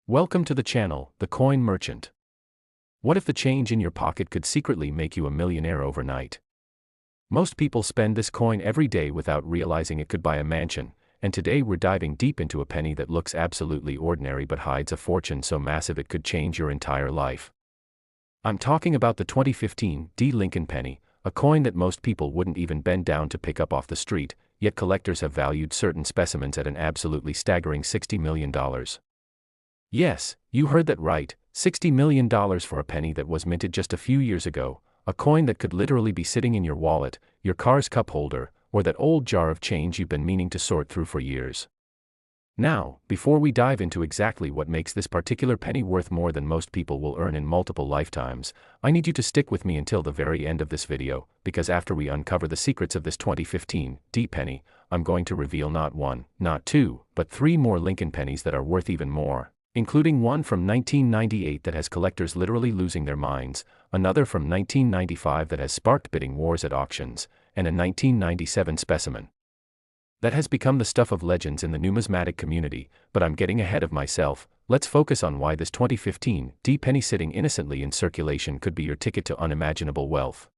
Welcome to the channel, The Coin Merchant. What if the change in your pocket could secretly make you a millionaire overnight? Most people spend this coin every day without realizing it could buy a mansion, and today we're diving deep into a penny that looks absolutely ordinary but hides a fortune so massive it could change your entire life. I'm talking about the 2015 D. Lincoln penny, a coin that most people wouldn't even bend down to pick up off the street, yet collectors have valued certain specimens at an absolutely staggering $60 million. Yes, you heard that right, $60 million for a penny that was minted just a few years ago, a coin that could literally be sitting in your wallet, your car's cup holder, or that old jar of change you've been meaning to sort through for years. Now, before we dive into exactly what makes this particular penny worth more than most people will earn in multiple lifetimes, I need you to stick with me until the very end of this video, because after we uncover the secrets of this 2015 D penny, I'm going to reveal not one, not two, but three more Lincoln pennies that are worth even more, including one from 1998 that has collectors literally losing their minds, another from 1995 that has sparked bidding wars at auctions, and a 1997 specimen that has become the stuff of legends in the numismatic community. But I'm getting ahead of myself. Let's focus on why this 2015 D penny sitting innocently in circulation could be your ticket to unimaginable wealth.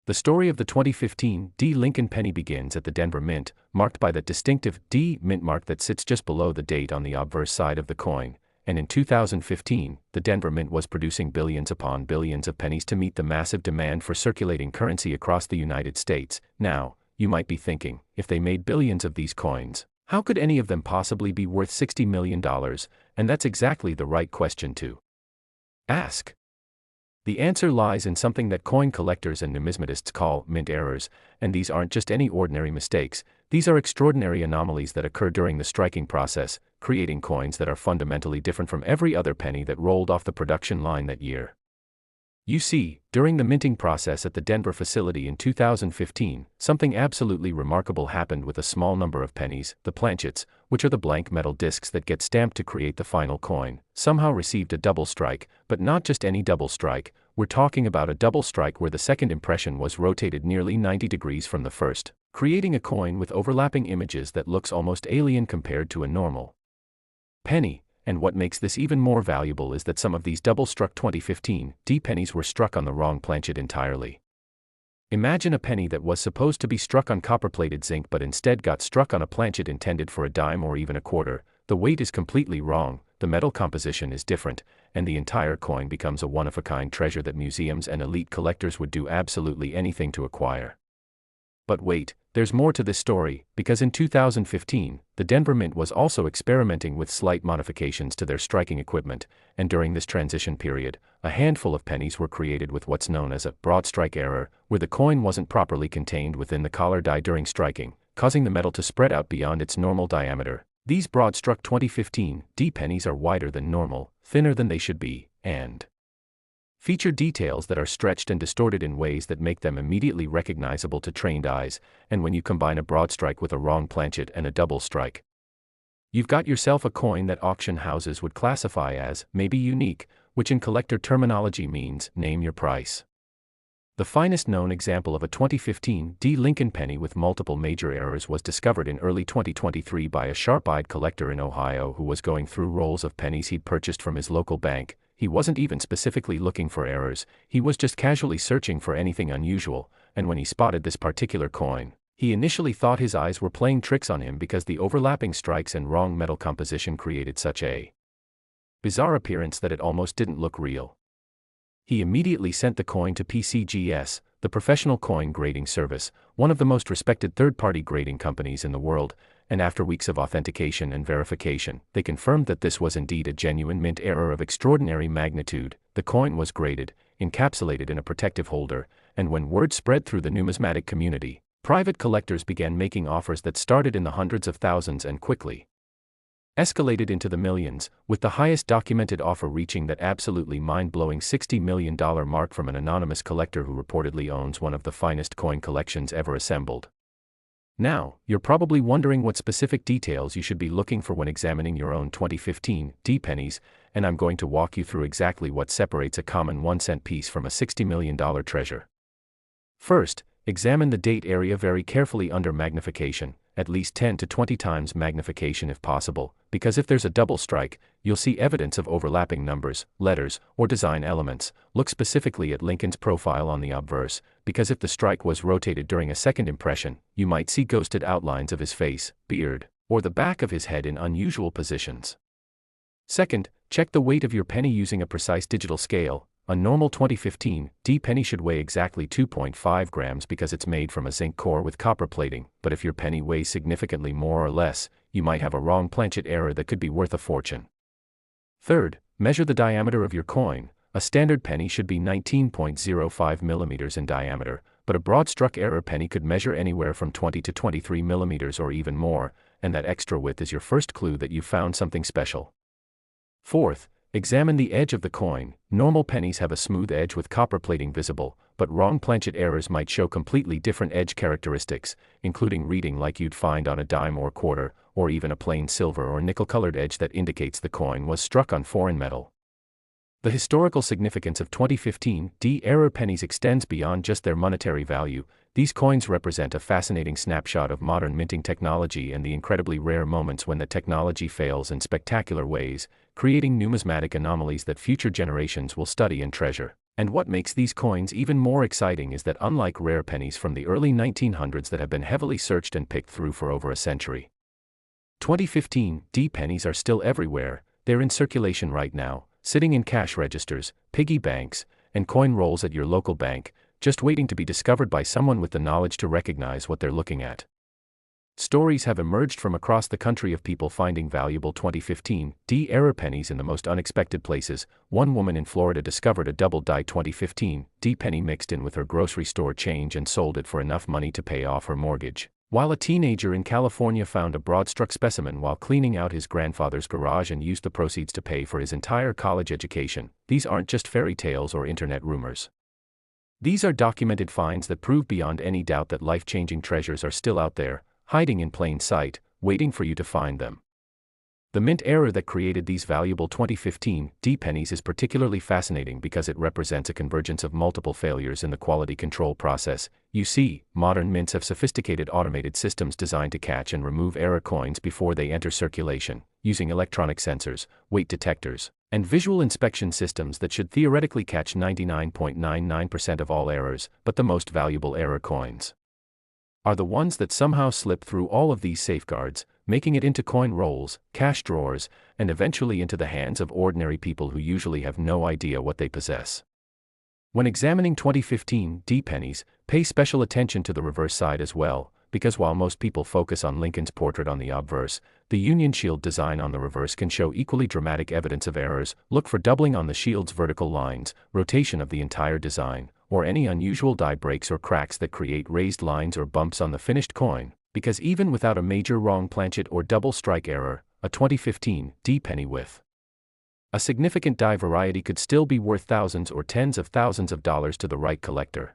The story of the 2015 D. Lincoln penny begins at the Denver Mint, marked by that distinctive D mint mark that sits just below the date on the obverse side of the coin, and in 2015, the Denver Mint was producing billions upon billions of pennies to meet the massive demand for circulating currency across the United States. Now, you might be thinking, if they made billions of these coins, how could any of them possibly be worth $60 million? And that's exactly the right question to ask. The answer lies in something that coin collectors and numismatists call mint errors, and these aren't just any ordinary mistakes. These are extraordinary anomalies that occur during the striking process, creating coins that are fundamentally different from every other penny that rolled off the production line that year. You see, during the minting process at the Denver facility in 2015, something absolutely remarkable happened with a small number of pennies. The planchets, which are the blank metal discs that get stamped to create the final coin, somehow received a double strike, but not just any double strike. We're talking about a double strike where the second impression was rotated nearly 90 degrees from the first, creating a coin with overlapping images that looks almost alien compared to a normal penny. And what makes this even more valuable is that some of these double-struck 2015 D pennies were struck on the wrong planchet entirely. Imagine a penny that was supposed to be struck on copper-plated zinc but instead got struck on a planchet intended for a dime or even a quarter. The weight is completely wrong, the metal composition is different, and the entire coin becomes a one-of-a-kind treasure that museums and elite collectors would do absolutely anything to acquire. But wait, there's more to this story, because in 2015, the Denver Mint was also experimenting with slight modifications to their striking equipment, and during this transition period, a handful of pennies were created with what's known as a broad strike error, where the coin wasn't properly contained within the collar die during striking, causing the metal to spread out beyond its normal diameter. These broad-struck 2015 D pennies are wider than normal, thinner than they should be, and feature details that are stretched and distorted in ways that make them immediately recognizable to trained eyes. And when you combine a broad strike with a wrong planchet and a double strike, you've got yourself a coin that auction houses would classify as maybe unique, which in collector terminology means name your price. The finest known example of a 2015 D. Lincoln penny with multiple major errors was discovered in early 2023 by a sharp-eyed collector in Ohio who was going through rolls of pennies he'd purchased from his local bank. He wasn't even specifically looking for errors, he was just casually searching for anything unusual, and when he spotted this particular coin, he initially thought his eyes were playing tricks on him because the overlapping strikes and wrong metal composition created such a bizarre appearance that it almost didn't look real. He immediately sent the coin to PCGS, the professional coin grading service, one of the most respected third-party grading companies in the world, and after weeks of authentication and verification, they confirmed that this was indeed a genuine mint error of extraordinary magnitude. The coin was graded, encapsulated in a protective holder, and when word spread through the numismatic community, private collectors began making offers that started in the hundreds of thousands and quickly escalated into the millions, with the highest documented offer reaching that absolutely mind-blowing $60 million mark from an anonymous collector who reportedly owns one of the finest coin collections ever assembled. Now, you're probably wondering what specific details you should be looking for when examining your own 2015 D pennies, and I'm going to walk you through exactly what separates a common 1-cent piece from a $60 million treasure. First, examine the date area very carefully under magnification, at least 10 to 20 times magnification if possible, because if there's a double strike, you'll see evidence of overlapping numbers, letters, or design elements. Look specifically at Lincoln's profile on the obverse, because if the strike was rotated during a second impression, you might see ghosted outlines of his face, beard, or the back of his head in unusual positions. Second, check the weight of your penny using a precise digital scale. A normal 2015 D penny should weigh exactly 2.5 grams because it's made from a zinc core with copper plating, but if your penny weighs significantly more or less, you might have a wrong planchet error that could be worth a fortune. Third, measure the diameter of your coin. A standard penny should be 19.05 millimeters in diameter, but a broad-struck error penny could measure anywhere from 20 to 23 millimeters or even more, and that extra width is your first clue that you've found something special. Fourth, examine the edge of the coin. Normal pennies have a smooth edge with copper plating visible, but wrong planchet errors might show completely different edge characteristics, including reading like you'd find on a dime or quarter, or even a plain silver or nickel-colored edge that indicates the coin was struck on foreign metal. The historical significance of 2015 D error pennies extends beyond just their monetary value. These coins represent a fascinating snapshot of modern minting technology and the incredibly rare moments when the technology fails in spectacular ways, creating numismatic anomalies that future generations will study and treasure. And what makes these coins even more exciting is that unlike rare pennies from the early 1900s that have been heavily searched and picked through for over a century, 2015 D pennies are still everywhere. They're in circulation right now, sitting in cash registers, piggy banks, and coin rolls at your local bank, just waiting to be discovered by someone with the knowledge to recognize what they're looking at. Stories have emerged from across the country of people finding valuable 2015 D error pennies in the most unexpected places. One woman in Florida discovered a double-die 2015 D penny mixed in with her grocery store change and sold it for enough money to pay off her mortgage, while a teenager in California found a broad-struck specimen while cleaning out his grandfather's garage and used the proceeds to pay for his entire college education. These aren't just fairy tales or internet rumors. These are documented finds that prove beyond any doubt that life-changing treasures are still out there, hiding in plain sight, waiting for you to find them. The mint error that created these valuable 2015 D pennies is particularly fascinating because it represents a convergence of multiple failures in the quality control process. You see, modern mints have sophisticated automated systems designed to catch and remove error coins before they enter circulation, using electronic sensors, weight detectors, and visual inspection systems that should theoretically catch 99.99% of all errors. But the most valuable error coins are the ones that somehow slip through all of these safeguards, making it into coin rolls, cash drawers, and eventually into the hands of ordinary people who usually have no idea what they possess. When examining 2015 D pennies, pay special attention to the reverse side as well, because while most people focus on Lincoln's portrait on the obverse, the Union Shield design on the reverse can show equally dramatic evidence of errors. Look for doubling on the shield's vertical lines, rotation of the entire design, or any unusual die breaks or cracks that create raised lines or bumps on the finished coin, because even without a major wrong planchet or double strike error, a 2015 D penny with a significant die variety could still be worth thousands or tens of thousands of dollars to the right collector.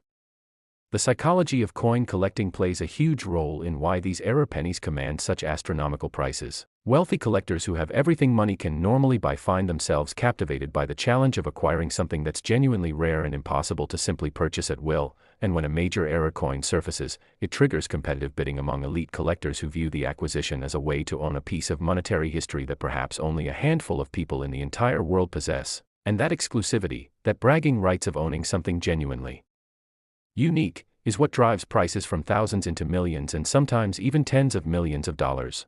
The psychology of coin collecting plays a huge role in why these error pennies command such astronomical prices. Wealthy collectors who have everything money can normally buy find themselves captivated by the challenge of acquiring something that's genuinely rare and impossible to simply purchase at will, and when a major error coin surfaces, it triggers competitive bidding among elite collectors who view the acquisition as a way to own a piece of monetary history that perhaps only a handful of people in the entire world possess, and that exclusivity, that bragging rights of owning something genuinely unique, is what drives prices from thousands into millions and sometimes even tens of millions of dollars.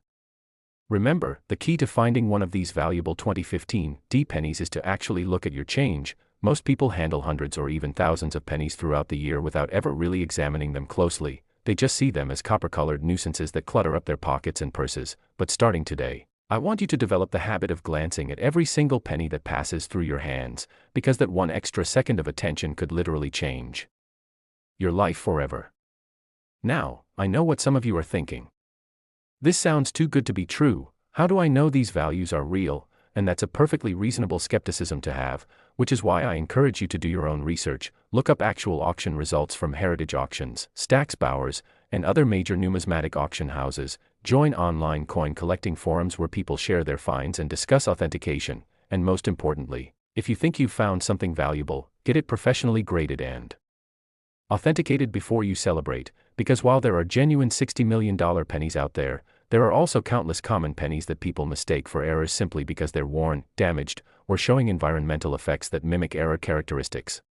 Remember, the key to finding one of these valuable 2015 D pennies is to actually look at your change. Most people handle hundreds or even thousands of pennies throughout the year without ever really examining them closely. They just see them as copper-colored nuisances that clutter up their pockets and purses. But starting today, I want you to develop the habit of glancing at every single penny that passes through your hands, because that one extra second of attention could literally change your life forever. Now, I know what some of you are thinking. This sounds too good to be true. How do I know these values are real? And that's a perfectly reasonable skepticism to have, which is why I encourage you to do your own research. Look up actual auction results from Heritage Auctions, Stack's Bowers, and other major numismatic auction houses. Join online coin collecting forums where people share their finds and discuss authentication. And most importantly, if you think you've found something valuable, get it professionally graded and authenticated before you celebrate, because while there are genuine $60 million pennies out there, there are also countless common pennies that people mistake for errors simply because they're worn, damaged, or showing environmental effects that mimic error characteristics.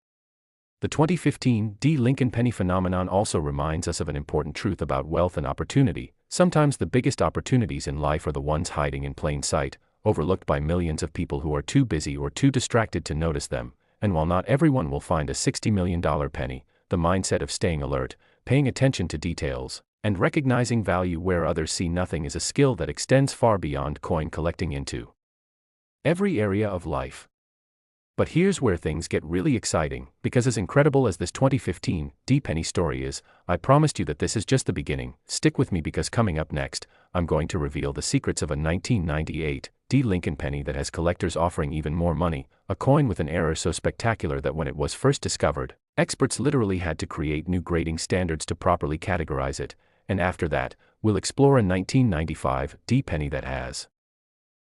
The 2015 D. Lincoln penny phenomenon also reminds us of an important truth about wealth and opportunity. Sometimes the biggest opportunities in life are the ones hiding in plain sight, overlooked by millions of people who are too busy or too distracted to notice them. And while not everyone will find a $60 million penny, the mindset of staying alert, paying attention to details, and recognizing value where others see nothing is a skill that extends far beyond coin collecting into every area of life. But here's where things get really exciting, because as incredible as this 2015 D penny story is, I promised you that this is just the beginning. Stick with me because coming up next, I'm going to reveal the secrets of a 1998 D Lincoln penny that has collectors offering even more money, a coin with an error so spectacular that when it was first discovered, experts literally had to create new grading standards to properly categorize it, and after that, we'll explore a 1995 D penny that has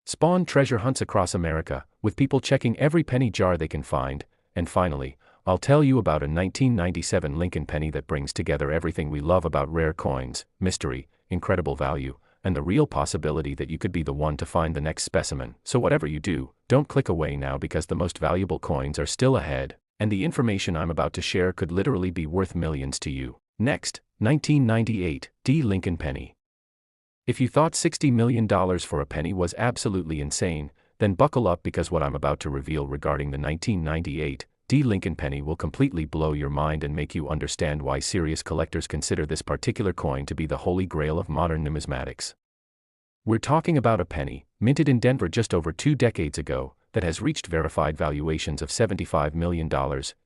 spawned treasure hunts across America, with people checking every penny jar they can find. And finally, I'll tell you about a 1997 Lincoln penny that brings together everything we love about rare coins, mystery, incredible value, and the real possibility that you could be the one to find the next specimen. So whatever you do, don't click away now because the most valuable coins are still ahead, and the information I'm about to share could literally be worth millions to you. Next, 1998 D Lincoln penny. If you thought $60 million for a penny was absolutely insane, then buckle up because what I'm about to reveal regarding the 1998 D Lincoln penny will completely blow your mind and make you understand why serious collectors consider this particular coin to be the holy grail of modern numismatics. We're talking about a penny, minted in Denver just over 2 decades ago, that has reached verified valuations of $75 million.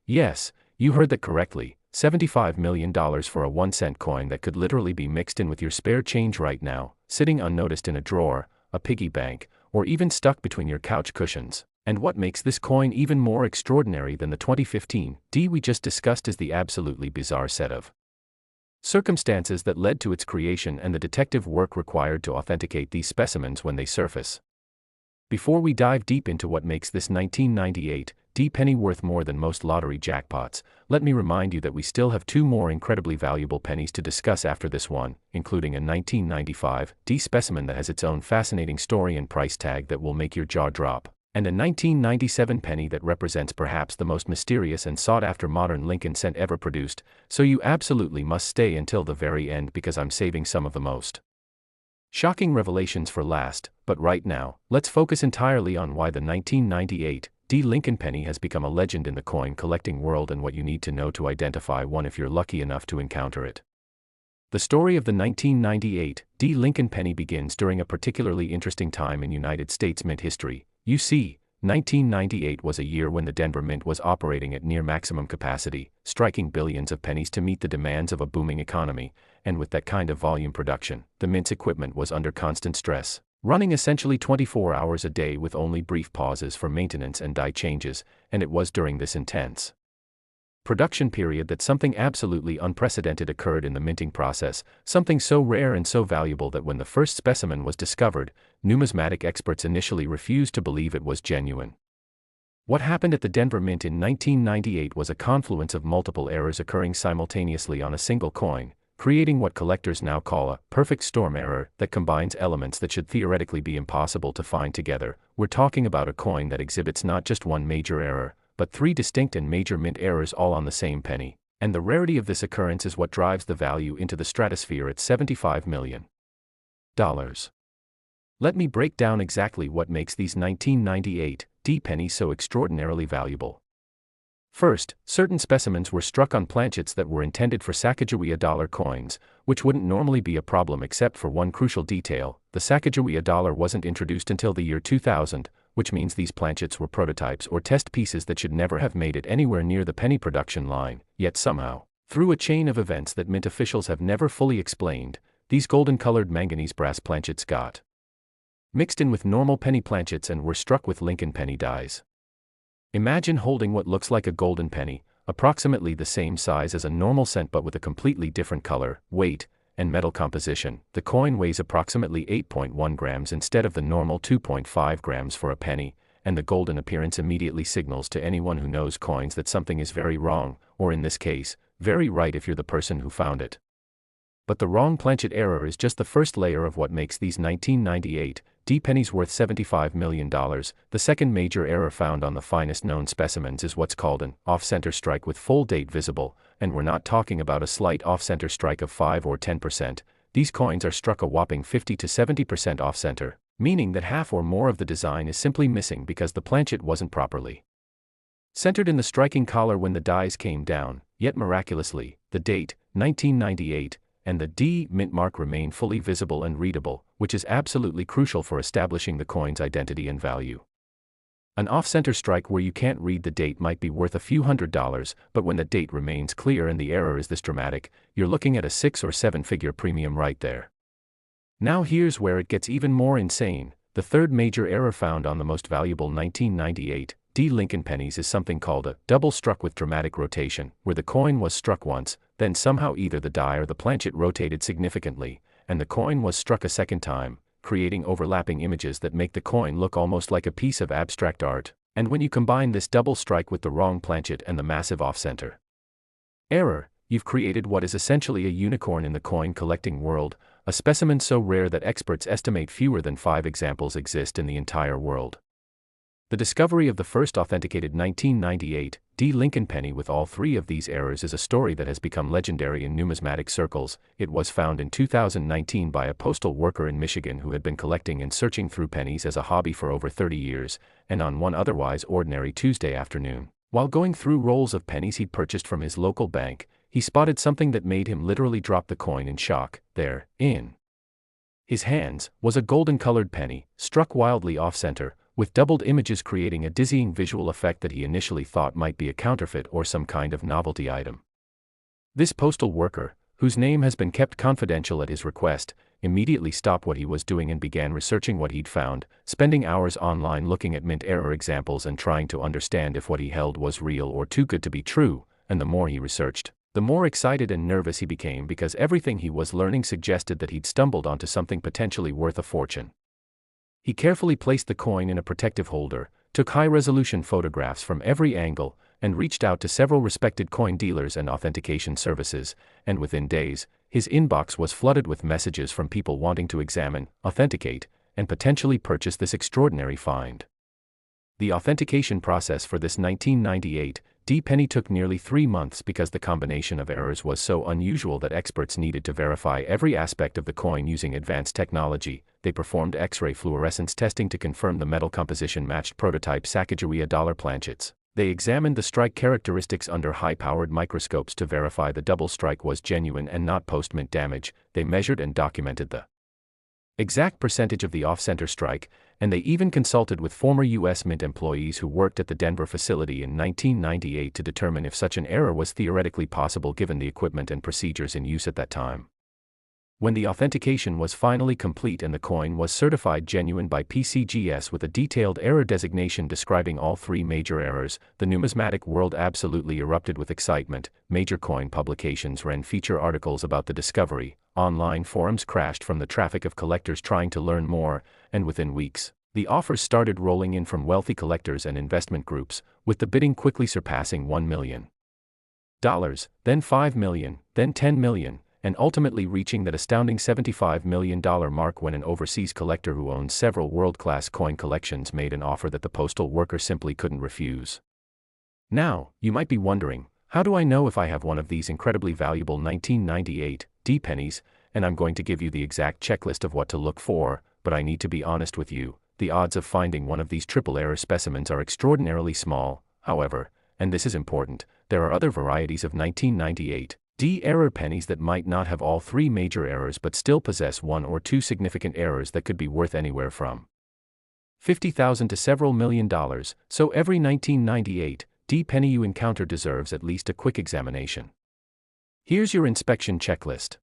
Yes, you heard that correctly. $75 million for a 1-cent coin that could literally be mixed in with your spare change right now, sitting unnoticed in a drawer, a piggy bank, or even stuck between your couch cushions. And what makes this coin even more extraordinary than the 2015 D we just discussed is the absolutely bizarre set of circumstances that led to its creation and the detective work required to authenticate these specimens when they surface. Before we dive deep into what makes this 1998 D penny worth more than most lottery jackpots, let me remind you that we still have 2 more incredibly valuable pennies to discuss after this one, including a 1995 D specimen that has its own fascinating story and price tag that will make your jaw drop, and a 1997 penny that represents perhaps the most mysterious and sought-after modern Lincoln cent ever produced, so you absolutely must stay until the very end because I'm saving some of the most shocking revelations for last. But right now, let's focus entirely on why the 1998 D Lincoln penny has become a legend in the coin collecting world and what you need to know to identify one if you're lucky enough to encounter it. The story of the 1998 D Lincoln penny begins during a particularly interesting time in United States mint history. You see, 1998 was a year when the Denver Mint was operating at near maximum capacity, striking billions of pennies to meet the demands of a booming economy, and with that kind of volume production, the Mint's equipment was under constant stress, running essentially 24 hours a day with only brief pauses for maintenance and die changes, and it was during this intense production period that something absolutely unprecedented occurred in the minting process, something so rare and so valuable that when the first specimen was discovered, numismatic experts initially refused to believe it was genuine. What happened at the Denver Mint in 1998 was a confluence of multiple errors occurring simultaneously on a single coin, creating what collectors now call a perfect storm error that combines elements that should theoretically be impossible to find together. We're talking about a coin that exhibits not just one major error, but 3 distinct and major mint errors all on the same penny, and the rarity of this occurrence is what drives the value into the stratosphere at $75 million. Let me break down exactly what makes these 1998 D pennies so extraordinarily valuable. First, certain specimens were struck on planchets that were intended for Sacagawea dollar coins, which wouldn't normally be a problem except for one crucial detail: the Sacagawea dollar wasn't introduced until the year 2000, which means these planchets were prototypes or test pieces that should never have made it anywhere near the penny production line. Yet somehow, through a chain of events that Mint officials have never fully explained, these golden-colored manganese brass planchets got mixed in with normal penny planchets and were struck with Lincoln penny dies. Imagine holding what looks like a golden penny, approximately the same size as a normal cent but with a completely different color, weight, and metal composition. The coin weighs approximately 8.1 grams instead of the normal 2.5 grams for a penny, and the golden appearance immediately signals to anyone who knows coins that something is very wrong, or in this case, very right if you're the person who found it. But the wrong planchet error is just the first layer of what makes these 1998 D pennies worth $75 million. The second major error found on the finest known specimens is what's called an off-center strike with full date visible, and we're not talking about a slight off-center strike of 5 or 10%. These coins are struck a whopping 50 to 70% off-center, meaning that half or more of the design is simply missing because the planchet wasn't properly centered in the striking collar when the dies came down. Yet miraculously, the date, 1998, and the D mint mark remain fully visible and readable, which is absolutely crucial for establishing the coin's identity and value. An off-center strike where you can't read the date might be worth a few $100s, but when the date remains clear and the error is this dramatic, you're looking at a 6 or 7-figure premium right there. Now here's where it gets even more insane. The third major error found on the most valuable 1998 D Lincoln pennies is something called a double struck with dramatic rotation, where the coin was struck once, then somehow either the die or the planchet rotated significantly, and the coin was struck a second time, creating overlapping images that make the coin look almost like a piece of abstract art. And when you combine this double strike with the wrong planchet and the massive off-center error, you've created what is essentially a unicorn in the coin collecting world, a specimen so rare that experts estimate fewer than 5 examples exist in the entire world. The discovery of the first authenticated 1998 D Lincoln penny with all 3 of these errors is a story that has become legendary in numismatic circles. It was found in 2019 by a postal worker in Michigan who had been collecting and searching through pennies as a hobby for over 30 years, and on one otherwise ordinary Tuesday afternoon, while going through rolls of pennies he'd purchased from his local bank, he spotted something that made him literally drop the coin in shock. There, in his hands, was a golden-colored penny, struck wildly off-center, with doubled images creating a dizzying visual effect that he initially thought might be a counterfeit or some kind of novelty item. This postal worker, whose name has been kept confidential at his request, immediately stopped what he was doing and began researching what he'd found, spending hours online looking at mint error examples and trying to understand if what he held was real or too good to be true. And the more he researched, the more excited and nervous he became because everything he was learning suggested that he'd stumbled onto something potentially worth a fortune. He carefully placed the coin in a protective holder, took high-resolution photographs from every angle, and reached out to several respected coin dealers and authentication services, and within days, his inbox was flooded with messages from people wanting to examine, authenticate, and potentially purchase this extraordinary find. The authentication process for this 1998 D penny took nearly 3 months because the combination of errors was so unusual that experts needed to verify every aspect of the coin using advanced technology. They performed X-ray fluorescence testing to confirm the metal composition matched prototype Sacagawea dollar planchets. They examined the strike characteristics under high-powered microscopes to verify the double strike was genuine and not post-mint damage. They measured and documented the exact percentage of the off-center strike, and they even consulted with former U.S. Mint employees who worked at the Denver facility in 1998 to determine if such an error was theoretically possible given the equipment and procedures in use at that time. When the authentication was finally complete and the coin was certified genuine by PCGS with a detailed error designation describing all 3 major errors, the numismatic world absolutely erupted with excitement. Major coin publications ran feature articles about the discovery, online forums crashed from the traffic of collectors trying to learn more, and within weeks, the offers started rolling in from wealthy collectors and investment groups, with the bidding quickly surpassing $1 million, then $5 million, then $10 million. And ultimately reaching that astounding $75 million mark when an overseas collector who owns several world-class coin collections made an offer that the postal worker simply couldn't refuse. Now, you might be wondering, how do I know if I have one of these incredibly valuable 1998 D pennies? And I'm going to give you the exact checklist of what to look for, but I need to be honest with you, the odds of finding one of these triple error specimens are extraordinarily small. However, and this is important, there are other varieties of 1998 D error pennies that might not have all 3 major errors but still possess 1 or 2 significant errors that could be worth anywhere from $50,000 to several $1 million, so every 1998 D penny you encounter deserves at least a quick examination. Here's your inspection checklist.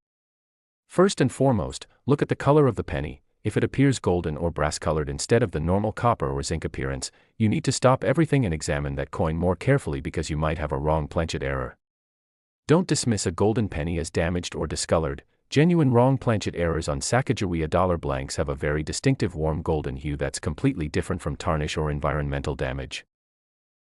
First and foremost, look at the color of the penny. If it appears golden or brass-colored instead of the normal copper or zinc appearance, you need to stop everything and examine that coin more carefully because you might have a wrong planchet error. Don't dismiss a golden penny as damaged or discolored. Genuine wrong planchet errors on Sacagawea dollar blanks have a very distinctive warm golden hue that's completely different from tarnish or environmental damage.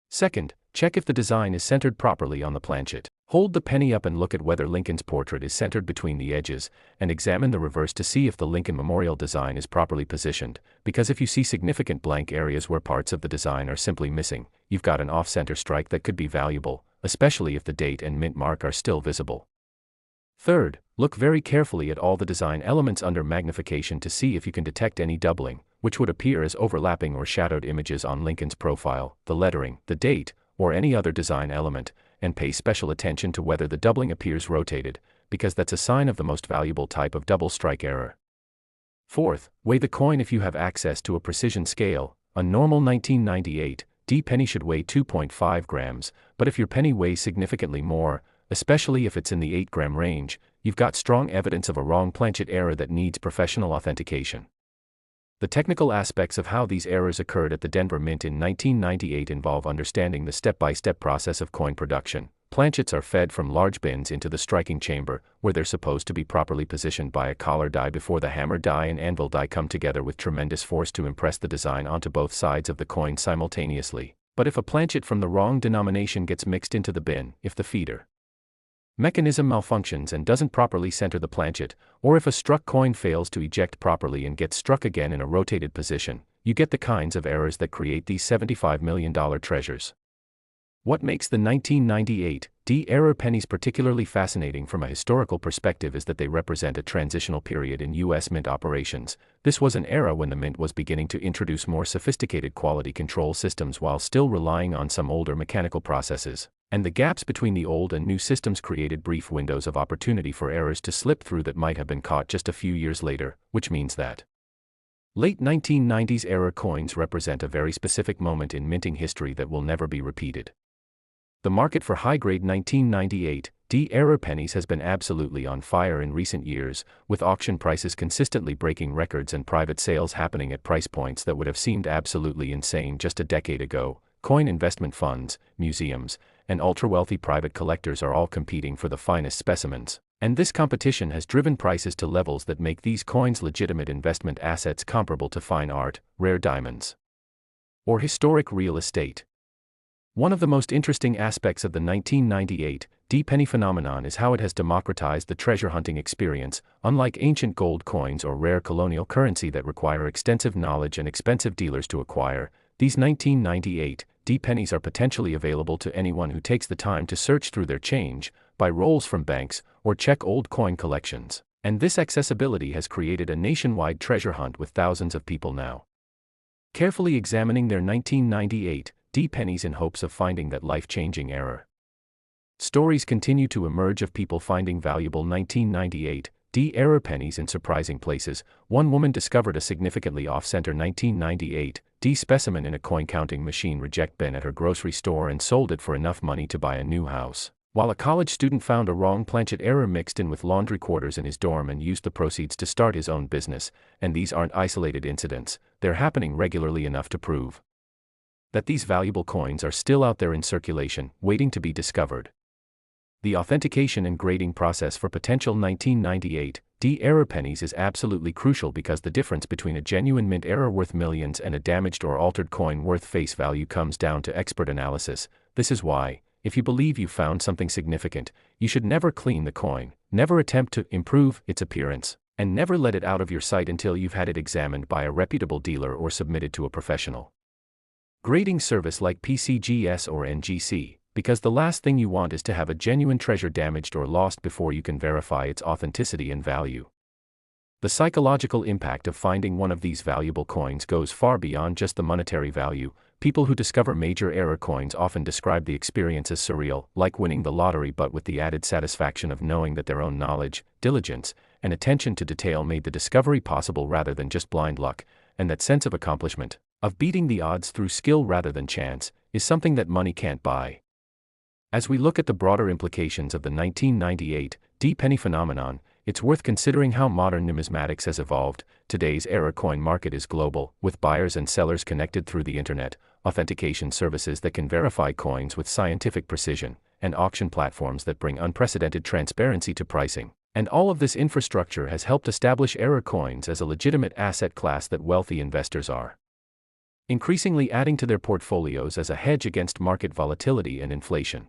Second, check if the design is centered properly on the planchet. Hold the penny up and look at whether Lincoln's portrait is centered between the edges, and examine the reverse to see if the Lincoln Memorial design is properly positioned, because if you see significant blank areas where parts of the design are simply missing, you've got an off-center strike that could be valuable, especially if the date and mint mark are still visible. Third, look very carefully at all the design elements under magnification to see if you can detect any doubling, which would appear as overlapping or shadowed images on Lincoln's profile, the lettering, the date, or any other design element, and pay special attention to whether the doubling appears rotated, because that's a sign of the most valuable type of double strike error. Fourth, weigh the coin if you have access to a precision scale. A normal 1998 penny should weigh 2.5 grams, but if your penny weighs significantly more, especially if it's in the 8-gram range, you've got strong evidence of a wrong planchet error that needs professional authentication. The technical aspects of how these errors occurred at the Denver Mint in 1998 involve understanding the step-by-step process of coin production. Planchets are fed from large bins into the striking chamber, where they're supposed to be properly positioned by a collar die before the hammer die and anvil die come together with tremendous force to impress the design onto both sides of the coin simultaneously. But if a planchet from the wrong denomination gets mixed into the bin, if the feeder mechanism malfunctions and doesn't properly center the planchet, or if a struck coin fails to eject properly and gets struck again in a rotated position, you get the kinds of errors that create these $75 million treasures. What makes the 1998 error pennies particularly fascinating from a historical perspective is that they represent a transitional period in U.S. mint operations. This was an era when the mint was beginning to introduce more sophisticated quality control systems while still relying on some older mechanical processes, and the gaps between the old and new systems created brief windows of opportunity for errors to slip through that might have been caught just a few years later, which means that late 1990s error coins represent a very specific moment in minting history that will never be repeated. The market for high-grade 1998 error pennies has been absolutely on fire in recent years, with auction prices consistently breaking records and private sales happening at price points that would have seemed absolutely insane just a decade ago. Coin investment funds, museums, and ultra-wealthy private collectors are all competing for the finest specimens, and this competition has driven prices to levels that make these coins legitimate investment assets comparable to fine art, rare diamonds, or historic real estate. One of the most interesting aspects of the 1998 penny phenomenon is how it has democratized the treasure hunting experience. Unlike ancient gold coins or rare colonial currency that require extensive knowledge and expensive dealers to acquire, these 1998 pennies are potentially available to anyone who takes the time to search through their change, buy rolls from banks, or check old coin collections. And this accessibility has created a nationwide treasure hunt with thousands of people now carefully examining their 1998 pennies in hopes of finding that life-changing error. Stories continue to emerge of people finding valuable 1998 error pennies in surprising places. One woman discovered a significantly off-center 1998 specimen in a coin-counting machine reject bin at her grocery store and sold it for enough money to buy a new house, while a college student found a wrong planchet error mixed in with laundry quarters in his dorm and used the proceeds to start his own business. And these aren't isolated incidents, they're happening regularly enough to prove that these valuable coins are still out there in circulation, waiting to be discovered. The authentication and grading process for potential 1998 error pennies is absolutely crucial because the difference between a genuine mint error worth millions and a damaged or altered coin worth face value comes down to expert analysis. This is why, if you believe you found something significant, you should never clean the coin, never attempt to improve its appearance, and never let it out of your sight until you've had it examined by a reputable dealer or submitted to a professional grading service like PCGS or NGC, because the last thing you want is to have a genuine treasure damaged or lost before you can verify its authenticity and value. The psychological impact of finding one of these valuable coins goes far beyond just the monetary value. People who discover major error coins often describe the experience as surreal, like winning the lottery but with the added satisfaction of knowing that their own knowledge, diligence, and attention to detail made the discovery possible rather than just blind luck, and that sense of accomplishment, of beating the odds through skill rather than chance, is something that money can't buy. As we look at the broader implications of the 1998 penny phenomenon, it's worth considering how modern numismatics has evolved. Today's error coin market is global, with buyers and sellers connected through the internet, authentication services that can verify coins with scientific precision, and auction platforms that bring unprecedented transparency to pricing. And all of this infrastructure has helped establish error coins as a legitimate asset class that wealthy investors are increasingly adding to their portfolios as a hedge against market volatility and inflation.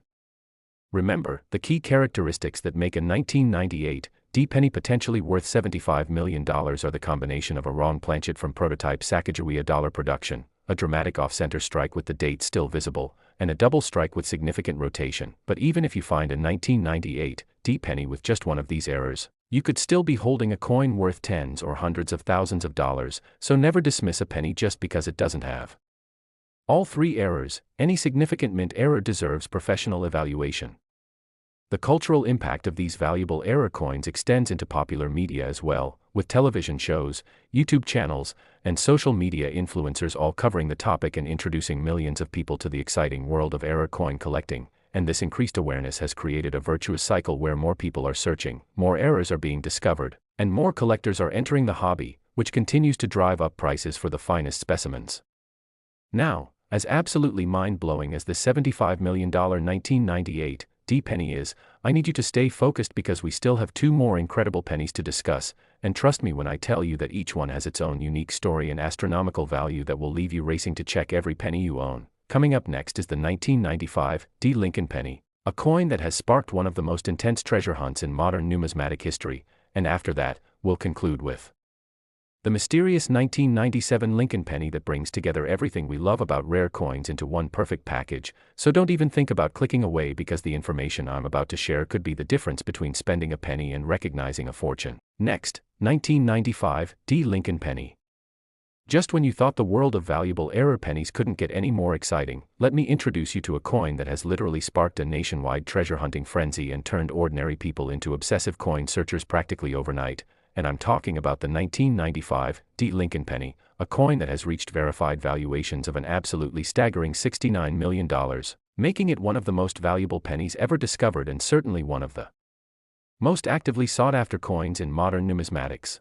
Remember, the key characteristics that make a 1998 D penny potentially worth $75 million are the combination of a wrong planchet from prototype Sacagawea dollar production, a dramatic off-center strike with the date still visible, and a double strike with significant rotation. But even if you find a 1998 D penny with just one of these errors, you could still be holding a coin worth tens or hundreds of thousands of dollars, so never dismiss a penny just because it doesn't have all three errors. Any significant mint error deserves professional evaluation. The cultural impact of these valuable error coins extends into popular media as well, with television shows, YouTube channels, and social media influencers all covering the topic and introducing millions of people to the exciting world of error coin collecting. And this increased awareness has created a virtuous cycle where more people are searching, more errors are being discovered, and more collectors are entering the hobby, which continues to drive up prices for the finest specimens. Now, as absolutely mind-blowing as the $75 million 1998 D penny is, I need you to stay focused because we still have two more incredible pennies to discuss, and trust me when I tell you that each one has its own unique story and astronomical value that will leave you racing to check every penny you own. Coming up next is the 1995 D Lincoln penny, a coin that has sparked one of the most intense treasure hunts in modern numismatic history, and after that, we'll conclude with the mysterious 1997 Lincoln penny that brings together everything we love about rare coins into one perfect package. So don't even think about clicking away because the information I'm about to share could be the difference between spending a penny and recognizing a fortune. Next, 1995 D Lincoln penny. Just when you thought the world of valuable error pennies couldn't get any more exciting, let me introduce you to a coin that has literally sparked a nationwide treasure hunting frenzy and turned ordinary people into obsessive coin searchers practically overnight. And I'm talking about the 1995 D Lincoln penny, a coin that has reached verified valuations of an absolutely staggering $69 million, making it one of the most valuable pennies ever discovered and certainly one of the most actively sought-after coins in modern numismatics.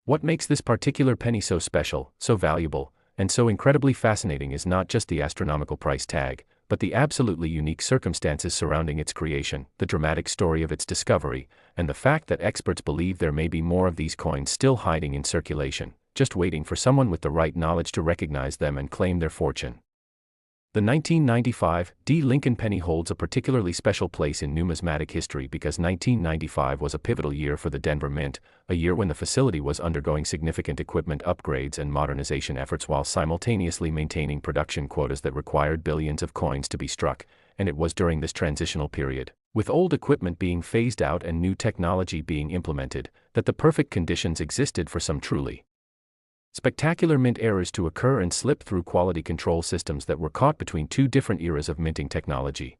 What makes this particular penny so special, so valuable, and so incredibly fascinating is not just the astronomical price tag, but the absolutely unique circumstances surrounding its creation, the dramatic story of its discovery, and the fact that experts believe there may be more of these coins still hiding in circulation, just waiting for someone with the right knowledge to recognize them and claim their fortune. The 1995 D Lincoln penny holds a particularly special place in numismatic history because 1995 was a pivotal year for the Denver Mint, a year when the facility was undergoing significant equipment upgrades and modernization efforts while simultaneously maintaining production quotas that required billions of coins to be struck, and it was during this transitional period, with old equipment being phased out and new technology being implemented, that the perfect conditions existed for some truly spectacular mint errors to occur and slip through quality control systems that were caught between two different eras of minting technology.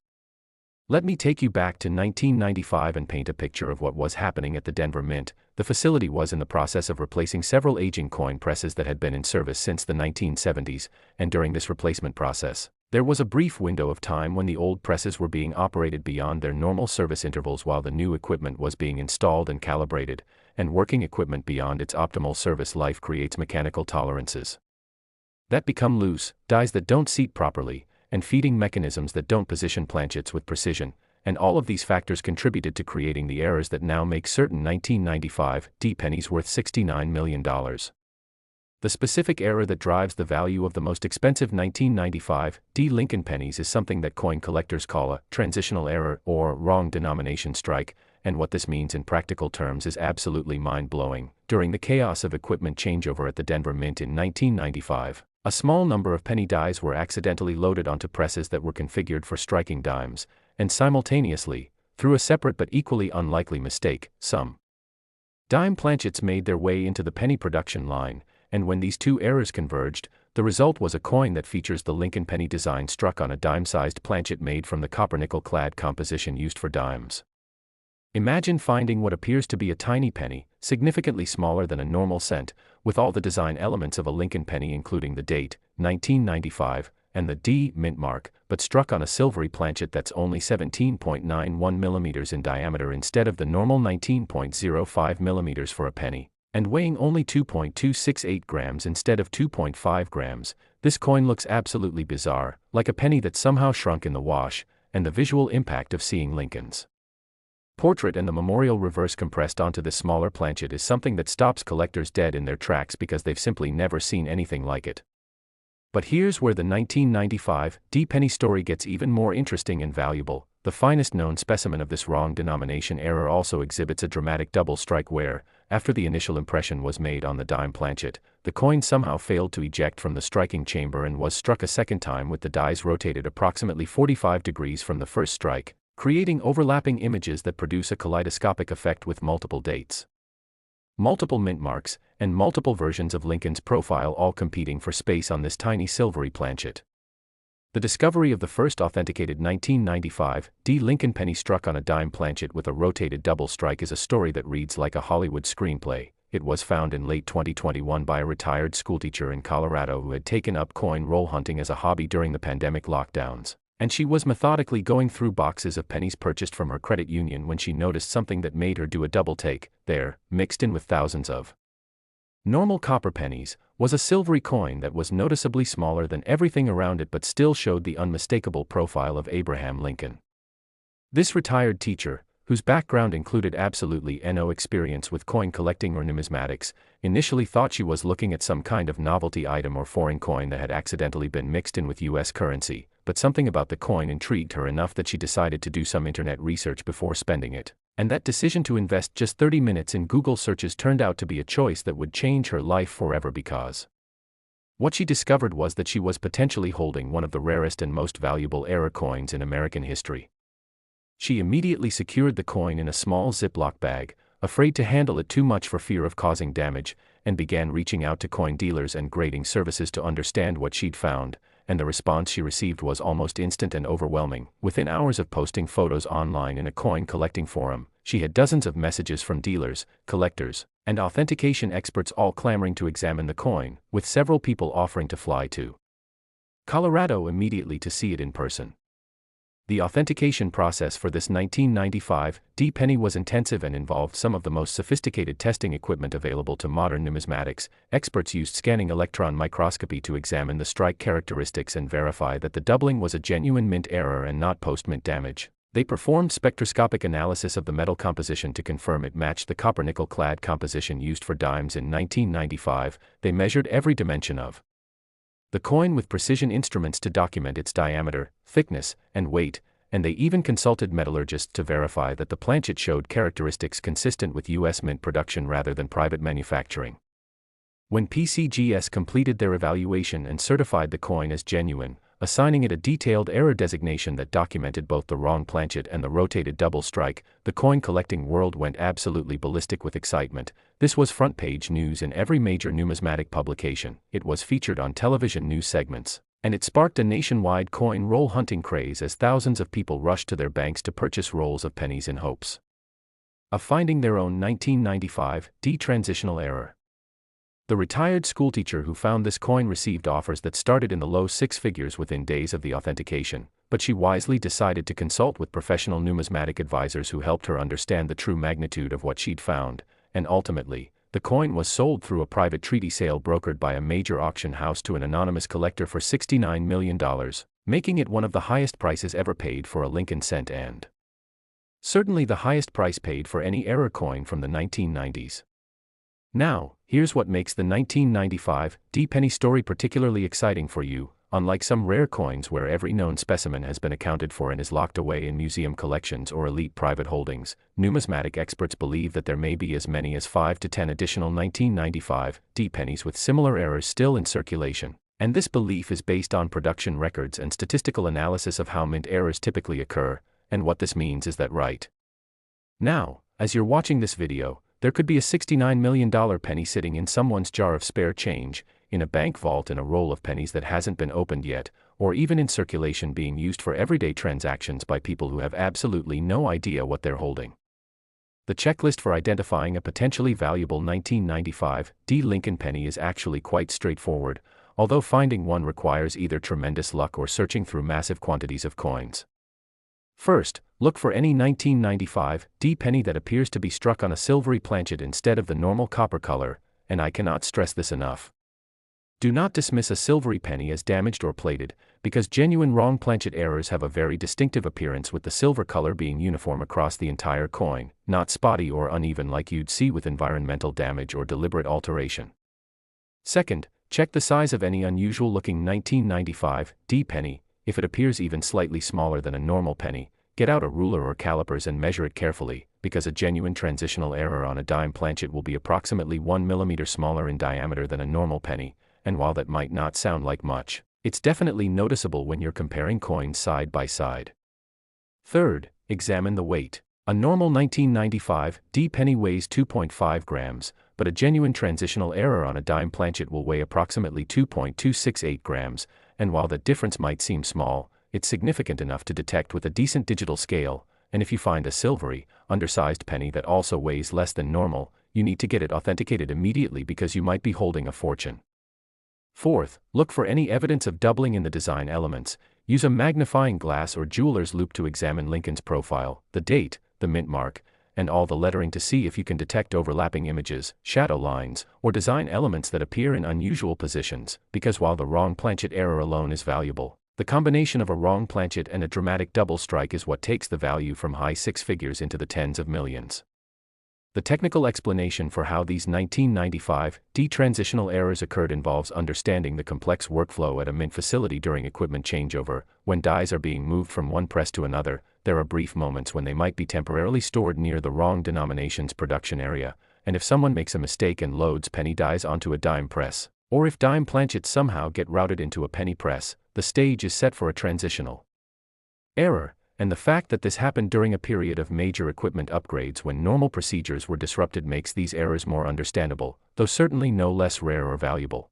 Let me take you back to 1995 and paint a picture of what was happening at the Denver Mint. The facility was in the process of replacing several aging coin presses that had been in service since the 1970s, and during this replacement process, there was a brief window of time when the old presses were being operated beyond their normal service intervals while the new equipment was being installed and calibrated, and working equipment beyond its optimal service life creates mechanical tolerances that become loose, dies that don't seat properly, and feeding mechanisms that don't position planchets with precision, and all of these factors contributed to creating the errors that now make certain 1995 D pennies worth $69 million. The specific error that drives the value of the most expensive 1995 D Lincoln pennies is something that coin collectors call a transitional error or wrong denomination strike, and what this means in practical terms is absolutely mind-blowing. During the chaos of equipment changeover at the Denver Mint in 1995, a small number of penny dies were accidentally loaded onto presses that were configured for striking dimes, and simultaneously, through a separate but equally unlikely mistake, some dime planchets made their way into the penny production line, and when these two errors converged, the result was a coin that features the Lincoln penny design struck on a dime-sized planchet made from the copper-nickel-clad composition used for dimes. Imagine finding what appears to be a tiny penny, significantly smaller than a normal cent, with all the design elements of a Lincoln penny including the date, 1995, and the D mint mark, but struck on a silvery planchet that's only 17.91 millimeters in diameter instead of the normal 19.05 millimeters for a penny, and weighing only 2.268 grams instead of 2.5 grams. This coin looks absolutely bizarre, like a penny that somehow shrunk in the wash, and the visual impact of seeing Lincoln's portrait and the memorial reverse compressed onto this smaller planchet is something that stops collectors dead in their tracks because they've simply never seen anything like it. But here's where the 1995 D penny story gets even more interesting and valuable. The finest known specimen of this wrong denomination error also exhibits a dramatic double strike where, after the initial impression was made on the dime planchet, the coin somehow failed to eject from the striking chamber and was struck a second time with the dies rotated approximately 45 degrees from the first strike, creating overlapping images that produce a kaleidoscopic effect with multiple dates, multiple mint marks, and multiple versions of Lincoln's profile all competing for space on this tiny silvery planchet. The discovery of the first authenticated 1995 D. Lincoln penny struck on a dime planchet with a rotated double strike is a story that reads like a Hollywood screenplay. It was found in late 2021 by a retired schoolteacher in Colorado who had taken up coin roll hunting as a hobby during the pandemic lockdowns, and she was methodically going through boxes of pennies purchased from her credit union when she noticed something that made her do a double take. There, mixed in with thousands of normal copper pennies, was a silvery coin that was noticeably smaller than everything around it but still showed the unmistakable profile of Abraham Lincoln. This retired teacher, whose background included absolutely no experience with coin collecting or numismatics, initially thought she was looking at some kind of novelty item or foreign coin that had accidentally been mixed in with US currency, but something about the coin intrigued her enough that she decided to do some internet research before spending it. And that decision to invest just 30 minutes in Google searches turned out to be a choice that would change her life forever because what she discovered was that she was potentially holding one of the rarest and most valuable error coins in American history. She immediately secured the coin in a small Ziploc bag, afraid to handle it too much for fear of causing damage, and began reaching out to coin dealers and grading services to understand what she'd found, and the response she received was almost instant and overwhelming. Within hours of posting photos online in a coin collecting forum, she had dozens of messages from dealers, collectors, and authentication experts all clamoring to examine the coin, with several people offering to fly to Colorado immediately to see it in person. The authentication process for this 1995 D penny was intensive and involved some of the most sophisticated testing equipment available to modern numismatics. Experts used scanning electron microscopy to examine the strike characteristics and verify that the doubling was a genuine mint error and not post-mint damage. They performed spectroscopic analysis of the metal composition to confirm it matched the copper-nickel clad composition used for dimes in 1995. They measured every dimension of the coin with precision instruments to document its diameter, thickness, and weight, and they even consulted metallurgists to verify that the planchet showed characteristics consistent with U.S. mint production rather than private manufacturing. When PCGS completed their evaluation and certified the coin as genuine, assigning it a detailed error designation that documented both the wrong planchet and the rotated double strike, the coin collecting world went absolutely ballistic with excitement. This was front-page news in every major numismatic publication, it was featured on television news segments, and it sparked a nationwide coin roll hunting craze as thousands of people rushed to their banks to purchase rolls of pennies in hopes of finding their own 1995 D transitional error. The retired schoolteacher who found this coin received offers that started in the low six figures within days of the authentication, but she wisely decided to consult with professional numismatic advisors who helped her understand the true magnitude of what she'd found, and ultimately, the coin was sold through a private treaty sale brokered by a major auction house to an anonymous collector for $69 million, making it one of the highest prices ever paid for a Lincoln cent and certainly the highest price paid for any error coin from the 1990s. Now, here's what makes the 1995 D penny story particularly exciting for you. Unlike some rare coins where every known specimen has been accounted for and is locked away in museum collections or elite private holdings, numismatic experts believe that there may be as many as 5 to 10 additional 1995 D pennies with similar errors still in circulation, and this belief is based on production records and statistical analysis of how mint errors typically occur, and what this means is that right now, as you're watching this video, there could be a $69 million penny sitting in someone's jar of spare change, in a bank vault in a roll of pennies that hasn't been opened yet, or even in circulation being used for everyday transactions by people who have absolutely no idea what they're holding. The checklist for identifying a potentially valuable 1995 D Lincoln penny is actually quite straightforward, although finding one requires either tremendous luck or searching through massive quantities of coins. First, look for any 1995 D penny that appears to be struck on a silvery planchet instead of the normal copper color, and I cannot stress this enough. Do not dismiss a silvery penny as damaged or plated, because genuine wrong planchet errors have a very distinctive appearance with the silver color being uniform across the entire coin, not spotty or uneven like you'd see with environmental damage or deliberate alteration. Second, check the size of any unusual-looking 1995 D penny. If it appears even slightly smaller than a normal penny, Get out a ruler or calipers and measure it carefully, because a genuine transitional error on a dime planchet will be approximately 1 millimeter smaller in diameter than a normal penny, and while that might not sound like much, it's definitely noticeable when you're comparing coins side by side. Third, examine the weight. A normal 1995 D penny weighs 2.5 grams, but a genuine transitional error on a dime planchet will weigh approximately 2.268 grams, and while that difference might seem small, it's significant enough to detect with a decent digital scale, and if you find a silvery, undersized penny that also weighs less than normal, you need to get it authenticated immediately because you might be holding a fortune. Fourth, look for any evidence of doubling in the design elements. Use a magnifying glass or jeweler's loupe to examine Lincoln's profile, the date, the mint mark, and all the lettering to see if you can detect overlapping images, shadow lines, or design elements that appear in unusual positions, because while the wrong planchet error alone is valuable, the combination of a wrong planchet and a dramatic double strike is what takes the value from high six figures into the tens of millions. The technical explanation for how these 1995 D transitional errors occurred involves understanding the complex workflow at a mint facility during equipment changeover. When dies are being moved from one press to another, there are brief moments when they might be temporarily stored near the wrong denomination's production area, and if someone makes a mistake and loads penny dies onto a dime press, or if dime planchets somehow get routed into a penny press, the stage is set for a transitional error. And the fact that this happened during a period of major equipment upgrades when normal procedures were disrupted makes these errors more understandable, though certainly no less rare or valuable.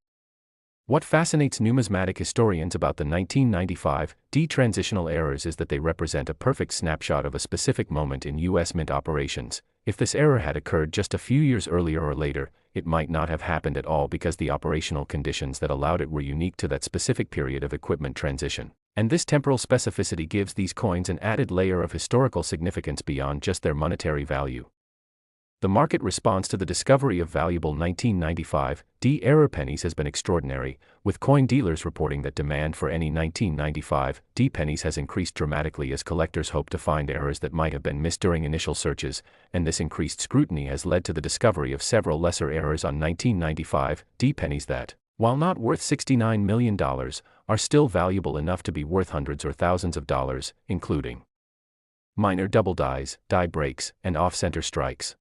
What fascinates numismatic historians about the 1995 D transitional errors is that they represent a perfect snapshot of a specific moment in U.S. mint operations. If this error had occurred just a few years earlier or later, it might not have happened at all because the operational conditions that allowed it were unique to that specific period of equipment transition. And this temporal specificity gives these coins an added layer of historical significance beyond just their monetary value. The market response to the discovery of valuable 1995 D error pennies has been extraordinary, with coin dealers reporting that demand for any 1995 D pennies has increased dramatically as collectors hope to find errors that might have been missed during initial searches, and this increased scrutiny has led to the discovery of several lesser errors on 1995 D pennies that, while not worth $69 million, are still valuable enough to be worth hundreds or thousands of dollars, including minor double dies, die breaks, and off-center strikes.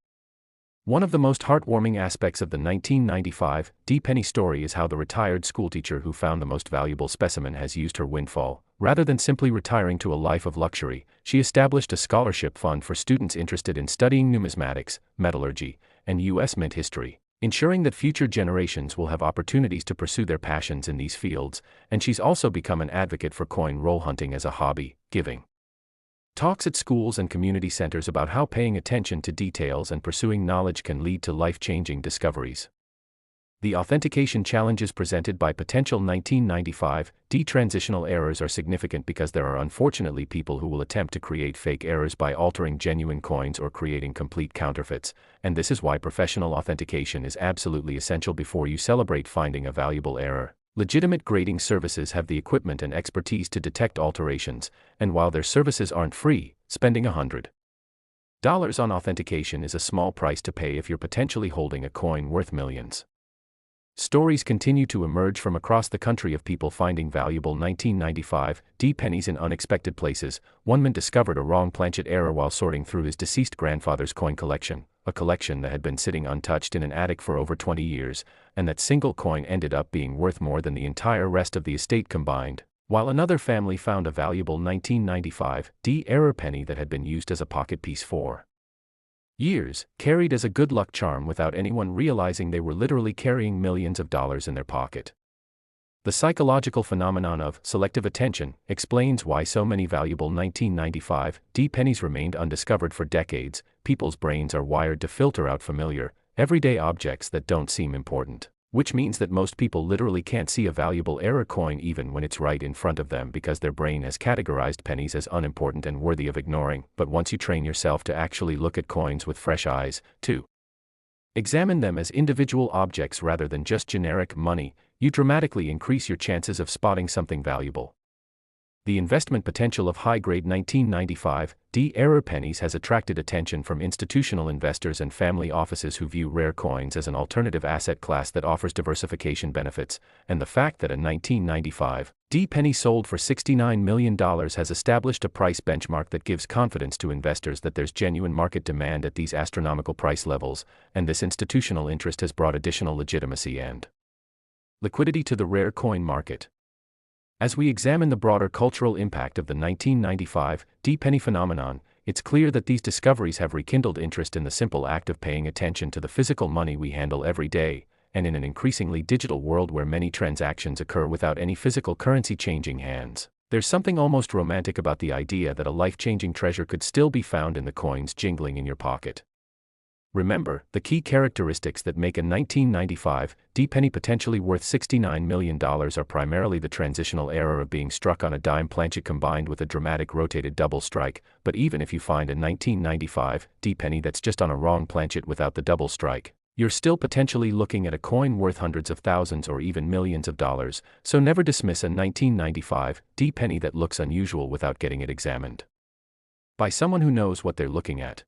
One of the most heartwarming aspects of the 1995 D penny story is how the retired schoolteacher who found the most valuable specimen has used her windfall. Rather than simply retiring to a life of luxury, she established a scholarship fund for students interested in studying numismatics, metallurgy, and U.S. mint history, ensuring that future generations will have opportunities to pursue their passions in these fields, and she's also become an advocate for coin roll hunting as a hobby, giving talks at schools and community centers about how paying attention to details and pursuing knowledge can lead to life-changing discoveries. The authentication challenges presented by potential 1995 D transitional errors are significant because there are unfortunately people who will attempt to create fake errors by altering genuine coins or creating complete counterfeits, and this is why professional authentication is absolutely essential before you celebrate finding a valuable error. Legitimate grading services have the equipment and expertise to detect alterations, and while their services aren't free, spending $100 on authentication is a small price to pay if you're potentially holding a coin worth millions. Stories continue to emerge from across the country of people finding valuable 1995 D pennies in unexpected places. One man discovered a wrong planchet error while sorting through his deceased grandfather's coin collection, a collection that had been sitting untouched in an attic for over 20 years, and that single coin ended up being worth more than the entire rest of the estate combined, while another family found a valuable 1995 D error penny that had been used as a pocket piece for years, carried as a good luck charm without anyone realizing they were literally carrying millions of dollars in their pocket. The psychological phenomenon of selective attention explains why so many valuable 1995 D pennies remained undiscovered for decades. People's brains are wired to filter out familiar, everyday objects that don't seem important, which means that most people literally can't see a valuable error coin even when it's right in front of them because their brain has categorized pennies as unimportant and worthy of ignoring. But once you train yourself to actually look at coins with fresh eyes, to examine them as individual objects rather than just generic money, you dramatically increase your chances of spotting something valuable. The investment potential of high-grade 1995 D error pennies has attracted attention from institutional investors and family offices who view rare coins as an alternative asset class that offers diversification benefits, and the fact that a 1995 penny sold for $69 million has established a price benchmark that gives confidence to investors that there's genuine market demand at these astronomical price levels, and this institutional interest has brought additional legitimacy and liquidity to the rare coin market. As we examine the broader cultural impact of the 1995 penny phenomenon, it's clear that these discoveries have rekindled interest in the simple act of paying attention to the physical money we handle every day, and in an increasingly digital world where many transactions occur without any physical currency changing hands, there's something almost romantic about the idea that a life-changing treasure could still be found in the coins jingling in your pocket. Remember, the key characteristics that make a 1995 penny potentially worth $69 million are primarily the transitional error of being struck on a dime planchet combined with a dramatic rotated double strike, but even if you find a 1995 penny that's just on a wrong planchet without the double strike, you're still potentially looking at a coin worth hundreds of thousands or even millions of dollars, so never dismiss a 1995 penny that looks unusual without getting it examined by someone who knows what they're looking at.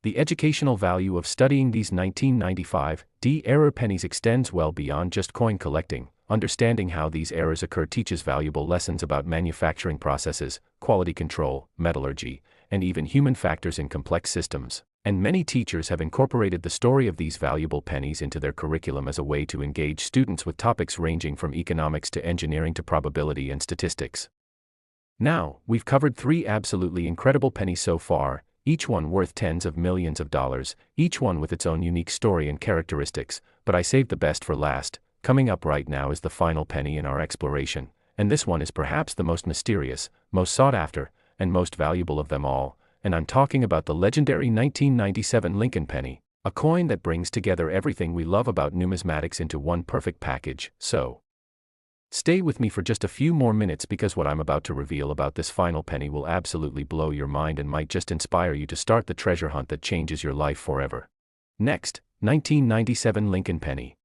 The educational value of studying these 1995 era pennies extends well beyond just coin collecting. Understanding how these errors occur teaches valuable lessons about manufacturing processes, quality control, metallurgy, and even human factors in complex systems. And many teachers have incorporated the story of these valuable pennies into their curriculum as a way to engage students with topics ranging from economics to engineering to probability and statistics. Now, we've covered 3 absolutely incredible pennies so far, each one worth tens of millions of dollars, each one with its own unique story and characteristics, but I saved the best for last. Coming up right now is the final penny in our exploration, and this one is perhaps the most mysterious, most sought after, and most valuable of them all, and I'm talking about the legendary 1997 Lincoln penny, a coin that brings together everything we love about numismatics into one perfect package. So, stay with me for just a few more minutes because what I'm about to reveal about this final penny will absolutely blow your mind and might just inspire you to start the treasure hunt that changes your life forever. Next, 1997 Lincoln penny.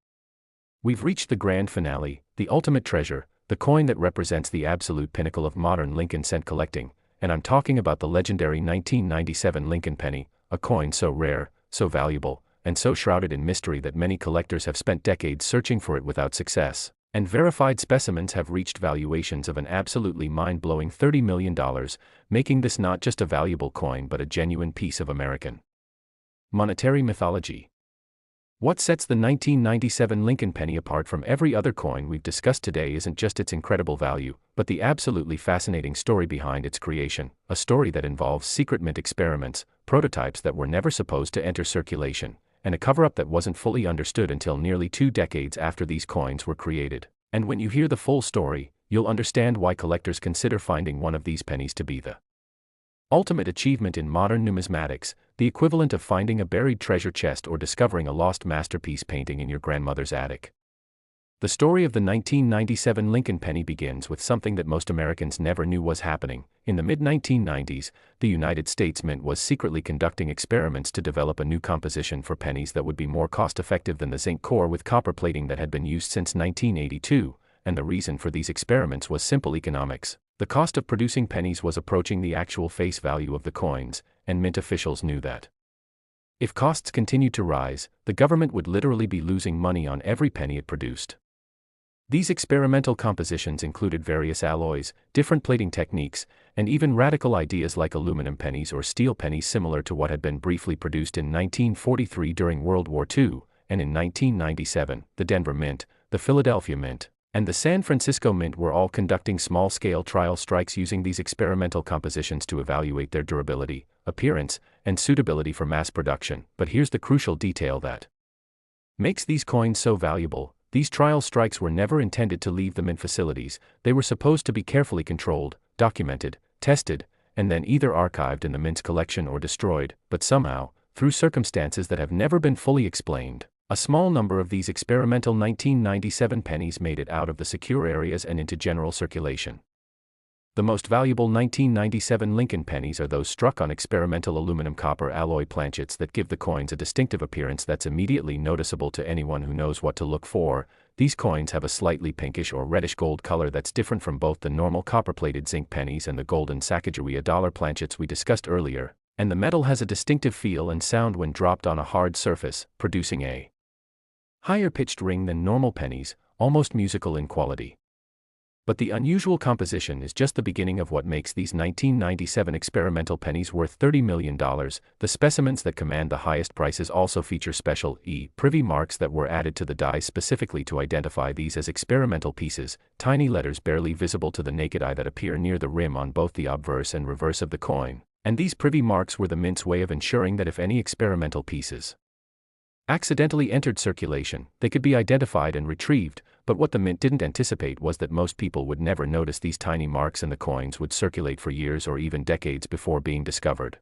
We've reached the grand finale, the ultimate treasure, the coin that represents the absolute pinnacle of modern Lincoln cent collecting, and I'm talking about the legendary 1997 Lincoln penny, a coin so rare, so valuable, and so shrouded in mystery that many collectors have spent decades searching for it without success. And verified specimens have reached valuations of an absolutely mind-blowing $30 million, making this not just a valuable coin but a genuine piece of American monetary mythology. What sets the 1997 Lincoln penny apart from every other coin we've discussed today isn't just its incredible value, but the absolutely fascinating story behind its creation, a story that involves secret mint experiments, prototypes that were never supposed to enter circulation, and a cover-up that wasn't fully understood until nearly 2 decades after these coins were created. And when you hear the full story, you'll understand why collectors consider finding one of these pennies to be the ultimate achievement in modern numismatics, the equivalent of finding a buried treasure chest or discovering a lost masterpiece painting in your grandmother's attic. The story of the 1997 Lincoln penny begins with something that most Americans never knew was happening. In the mid-1990s, the United States Mint was secretly conducting experiments to develop a new composition for pennies that would be more cost-effective than the zinc core with copper plating that had been used since 1982, and the reason for these experiments was simple economics. The cost of producing pennies was approaching the actual face value of the coins, and mint officials knew that if costs continued to rise, the government would literally be losing money on every penny it produced. These experimental compositions included various alloys, different plating techniques, and even radical ideas like aluminum pennies or steel pennies similar to what had been briefly produced in 1943 during World War II, and in 1997, the Denver Mint, the Philadelphia Mint, and the San Francisco Mint were all conducting small-scale trial strikes using these experimental compositions to evaluate their durability, appearance, and suitability for mass production. But here's the crucial detail that makes these coins so valuable. These trial strikes were never intended to leave the mint facilities. They were supposed to be carefully controlled, documented, tested, and then either archived in the mint's collection or destroyed, but somehow, through circumstances that have never been fully explained, a small number of these experimental 1997 pennies made it out of the secure areas and into general circulation. The most valuable 1997 Lincoln pennies are those struck on experimental aluminum-copper alloy planchets that give the coins a distinctive appearance that's immediately noticeable to anyone who knows what to look for. These coins have a slightly pinkish or reddish gold color that's different from both the normal copper-plated zinc pennies and the golden Sacagawea dollar planchets we discussed earlier, and the metal has a distinctive feel and sound when dropped on a hard surface, producing a higher-pitched ring than normal pennies, almost musical in quality. But the unusual composition is just the beginning of what makes these 1997 experimental pennies worth $30 million. The specimens that command the highest prices also feature special privy marks that were added to the dies specifically to identify these as experimental pieces, tiny letters barely visible to the naked eye that appear near the rim on both the obverse and reverse of the coin. And these privy marks were the mint's way of ensuring that if any experimental pieces accidentally entered circulation, they could be identified and retrieved. But what the mint didn't anticipate was that most people would never notice these tiny marks and the coins would circulate for years or even decades before being discovered.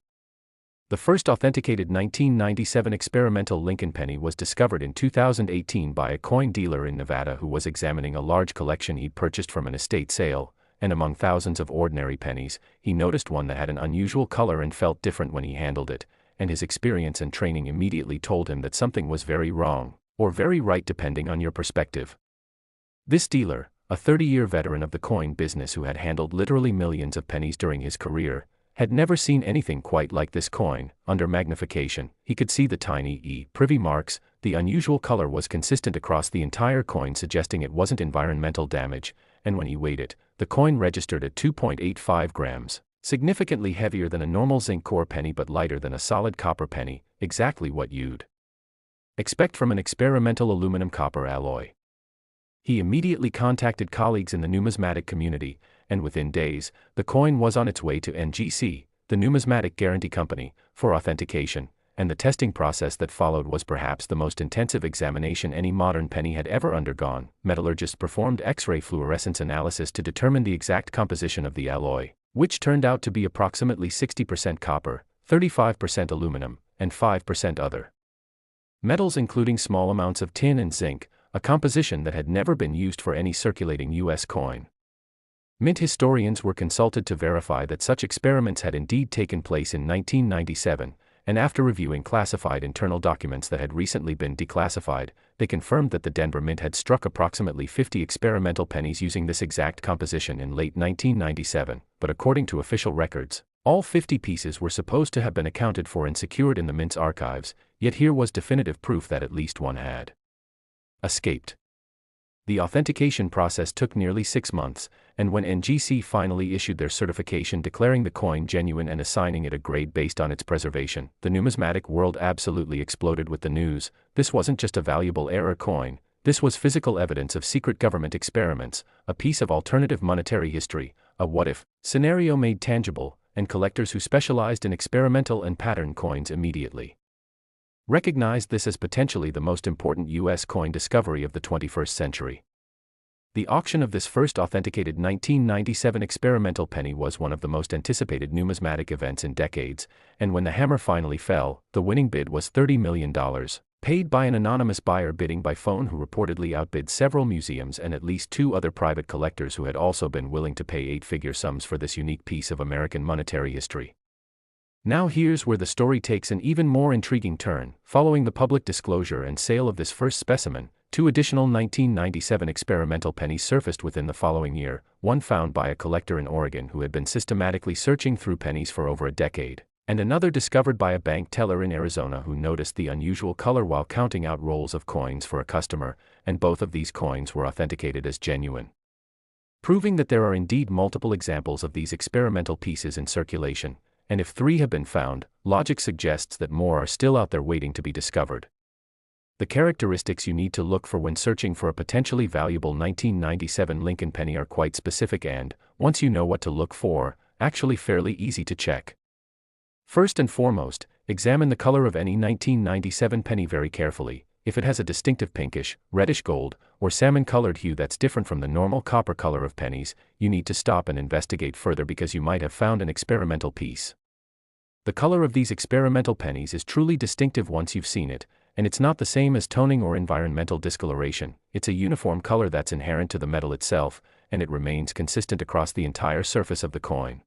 The first authenticated 1997 experimental Lincoln penny was discovered in 2018 by a coin dealer in Nevada who was examining a large collection he'd purchased from an estate sale, and among thousands of ordinary pennies, he noticed one that had an unusual color and felt different when he handled it, and his experience and training immediately told him that something was very wrong, or very right depending on your perspective. This dealer, a 30-year veteran of the coin business who had handled literally millions of pennies during his career, had never seen anything quite like this coin. Under magnification, he could see the tiny privy marks. The unusual color was consistent across the entire coin, suggesting it wasn't environmental damage, and when he weighed it, the coin registered at 2.85 grams, significantly heavier than a normal zinc core penny but lighter than a solid copper penny, exactly what you'd expect from an experimental aluminum copper alloy. He immediately contacted colleagues in the numismatic community, and within days, the coin was on its way to NGC, the Numismatic Guarantee Company, for authentication, and the testing process that followed was perhaps the most intensive examination any modern penny had ever undergone. Metallurgists performed X-ray fluorescence analysis to determine the exact composition of the alloy, which turned out to be approximately 60% copper, 35% aluminum, and 5% other metals, including small amounts of tin and zinc, a composition that had never been used for any circulating U.S. coin. Mint historians were consulted to verify that such experiments had indeed taken place in 1997, and after reviewing classified internal documents that had recently been declassified, they confirmed that the Denver Mint had struck approximately 50 experimental pennies using this exact composition in late 1997, but according to official records, all 50 pieces were supposed to have been accounted for and secured in the Mint's archives, yet here was definitive proof that at least one had escaped. The authentication process took nearly 6 months, and when NGC finally issued their certification declaring the coin genuine and assigning it a grade based on its preservation, the numismatic world absolutely exploded with the news. This wasn't just a valuable error coin, this was physical evidence of secret government experiments, a piece of alternative monetary history, a what-if scenario made tangible, and collectors who specialized in experimental and pattern coins immediately recognized this as potentially the most important U.S. coin discovery of the 21st century. The auction of this first authenticated 1997 experimental penny was one of the most anticipated numismatic events in decades, and when the hammer finally fell, the winning bid was $30 million, paid by an anonymous buyer bidding by phone who reportedly outbid several museums and at least 2 other private collectors who had also been willing to pay 8-figure sums for this unique piece of American monetary history. Now here's where the story takes an even more intriguing turn. Following the public disclosure and sale of this first specimen, 2 additional 1997 experimental pennies surfaced within the following year, one found by a collector in Oregon who had been systematically searching through pennies for over a decade, and another discovered by a bank teller in Arizona who noticed the unusual color while counting out rolls of coins for a customer, and both of these coins were authenticated as genuine, proving that there are indeed multiple examples of these experimental pieces in circulation. And if 3 have been found, logic suggests that more are still out there waiting to be discovered. The characteristics you need to look for when searching for a potentially valuable 1997 Lincoln penny are quite specific and, once you know what to look for, actually fairly easy to check. First and foremost, examine the color of any 1997 penny very carefully. If it has a distinctive pinkish, reddish gold, or salmon-colored hue that's different from the normal copper color of pennies, you need to stop and investigate further because you might have found an experimental piece. The color of these experimental pennies is truly distinctive once you've seen it, and it's not the same as toning or environmental discoloration. It's a uniform color that's inherent to the metal itself, and it remains consistent across the entire surface of the coin.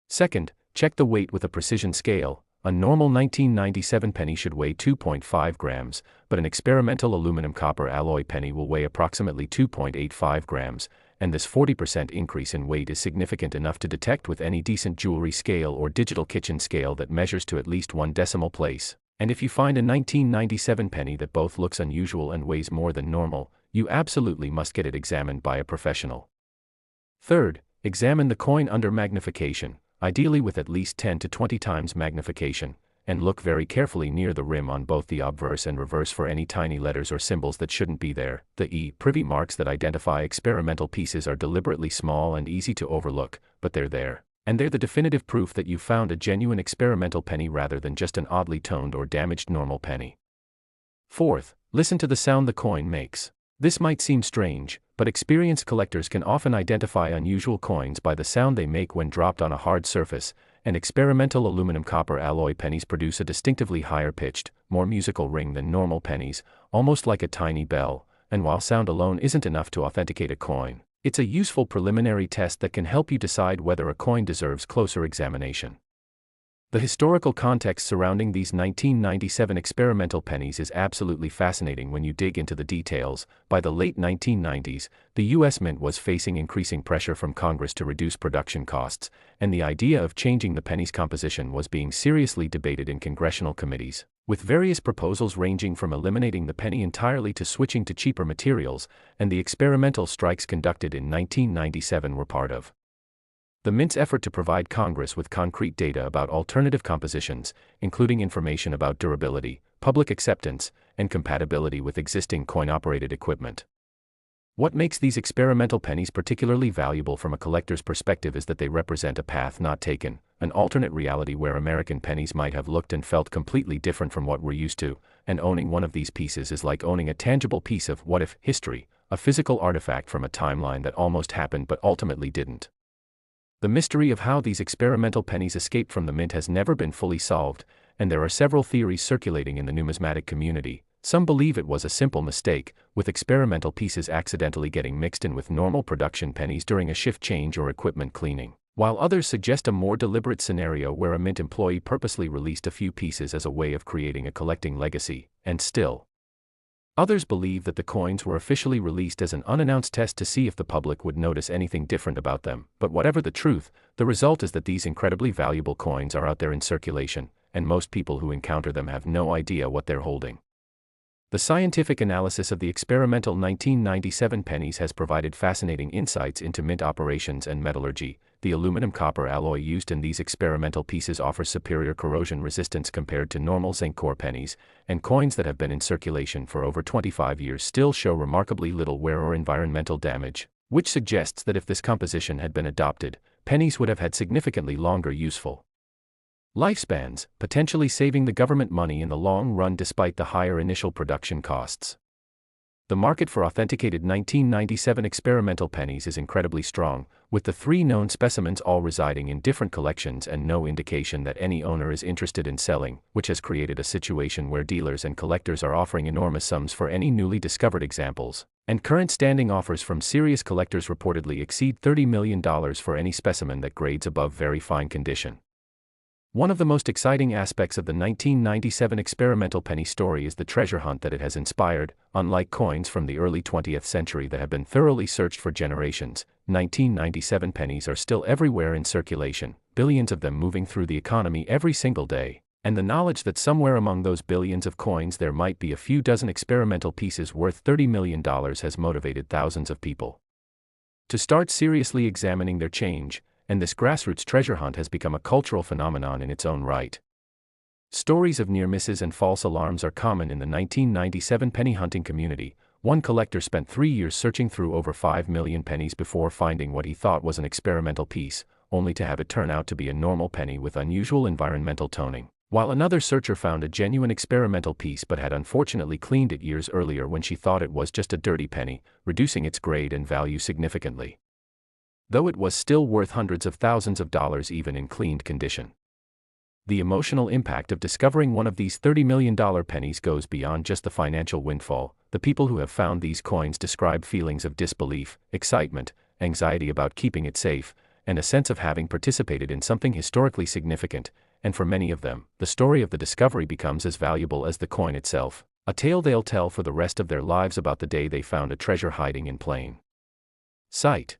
Second, check the weight with a precision scale. A normal 1997 penny should weigh 2.5 grams, but an experimental aluminum copper alloy penny will weigh approximately 2.85 grams, and this 40% increase in weight is significant enough to detect with any decent jewelry scale or digital kitchen scale that measures to at least 1 decimal place. And if you find a 1997 penny that both looks unusual and weighs more than normal, you absolutely must get it examined by a professional. Third, examine the coin under magnification, ideally with at least 10 to 20 times magnification, and look very carefully near the rim on both the obverse and reverse for any tiny letters or symbols that shouldn't be there. The privy marks that identify experimental pieces are deliberately small and easy to overlook, but they're there. And they're the definitive proof that you've found a genuine experimental penny rather than just an oddly toned or damaged normal penny. Fourth, listen to the sound the coin makes. This might seem strange, but experienced collectors can often identify unusual coins by the sound they make when dropped on a hard surface, and experimental aluminum-copper alloy pennies produce a distinctively higher-pitched, more musical ring than normal pennies, almost like a tiny bell, and while sound alone isn't enough to authenticate a coin, it's a useful preliminary test that can help you decide whether a coin deserves closer examination. The historical context surrounding these 1997 experimental pennies is absolutely fascinating when you dig into the details. By the late 1990s, the U.S. Mint was facing increasing pressure from Congress to reduce production costs, and the idea of changing the penny's composition was being seriously debated in congressional committees, with various proposals ranging from eliminating the penny entirely to switching to cheaper materials, and the experimental strikes conducted in 1997 were part of the Mint's effort to provide Congress with concrete data about alternative compositions, including information about durability, public acceptance, and compatibility with existing coin-operated equipment. What makes these experimental pennies particularly valuable from a collector's perspective is that they represent a path not taken, an alternate reality where American pennies might have looked and felt completely different from what we're used to, and owning one of these pieces is like owning a tangible piece of what-if history, a physical artifact from a timeline that almost happened but ultimately didn't. The mystery of how these experimental pennies escaped from the Mint has never been fully solved, and there are several theories circulating in the numismatic community. Some believe it was a simple mistake, with experimental pieces accidentally getting mixed in with normal production pennies during a shift change or equipment cleaning, while others suggest a more deliberate scenario where a Mint employee purposely released a few pieces as a way of creating a collecting legacy, and still others believe that the coins were officially released as an unannounced test to see if the public would notice anything different about them. But whatever the truth, the result is that these incredibly valuable coins are out there in circulation, and most people who encounter them have no idea what they're holding. The scientific analysis of the experimental 1997 pennies has provided fascinating insights into Mint operations and metallurgy. The aluminum-copper alloy used in these experimental pieces offers superior corrosion resistance compared to normal zinc core pennies, and coins that have been in circulation for over 25 years still show remarkably little wear or environmental damage, which suggests that if this composition had been adopted, pennies would have had significantly longer useful lifespans, potentially saving the government money in the long run despite the higher initial production costs. The market for authenticated 1997 experimental pennies is incredibly strong, with the 3 known specimens all residing in different collections and no indication that any owner is interested in selling, which has created a situation where dealers and collectors are offering enormous sums for any newly discovered examples, and current standing offers from serious collectors reportedly exceed $30 million for any specimen that grades above very fine condition. One of the most exciting aspects of the 1997 experimental penny story is the treasure hunt that it has inspired. Unlike coins from the early 20th century that have been thoroughly searched for generations, 1997 pennies are still everywhere in circulation, billions of them moving through the economy every single day, and the knowledge that somewhere among those billions of coins there might be a few dozen experimental pieces worth $30 million has motivated thousands of people to start seriously examining their change, and this grassroots treasure hunt has become a cultural phenomenon in its own right. Stories of near misses and false alarms are common in the 1997 penny hunting community. One collector spent 3 years searching through over 5 million pennies before finding what he thought was an experimental piece, only to have it turn out to be a normal penny with unusual environmental toning, while another searcher found a genuine experimental piece but had unfortunately cleaned it years earlier when she thought it was just a dirty penny, reducing its grade and value significantly, though it was still worth hundreds of thousands of dollars even in cleaned condition. The emotional impact of discovering one of these $30 million pennies goes beyond just the financial windfall. The people who have found these coins describe feelings of disbelief, excitement, anxiety about keeping it safe, and a sense of having participated in something historically significant, and for many of them, the story of the discovery becomes as valuable as the coin itself, a tale they'll tell for the rest of their lives about the day they found a treasure hiding in plain sight.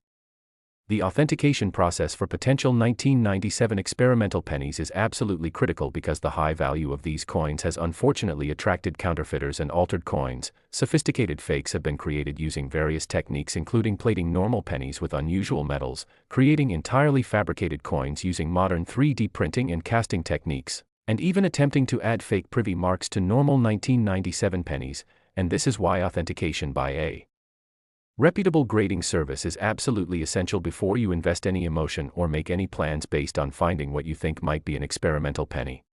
The authentication process for potential 1997 experimental pennies is absolutely critical because the high value of these coins has unfortunately attracted counterfeiters and altered coins. Sophisticated fakes have been created using various techniques, including plating normal pennies with unusual metals, creating entirely fabricated coins using modern 3D printing and casting techniques, and even attempting to add fake privy marks to normal 1997 pennies. And this is why authentication by a reputable grading service is absolutely essential before you invest any emotion or make any plans based on finding what you think might be an experimental penny.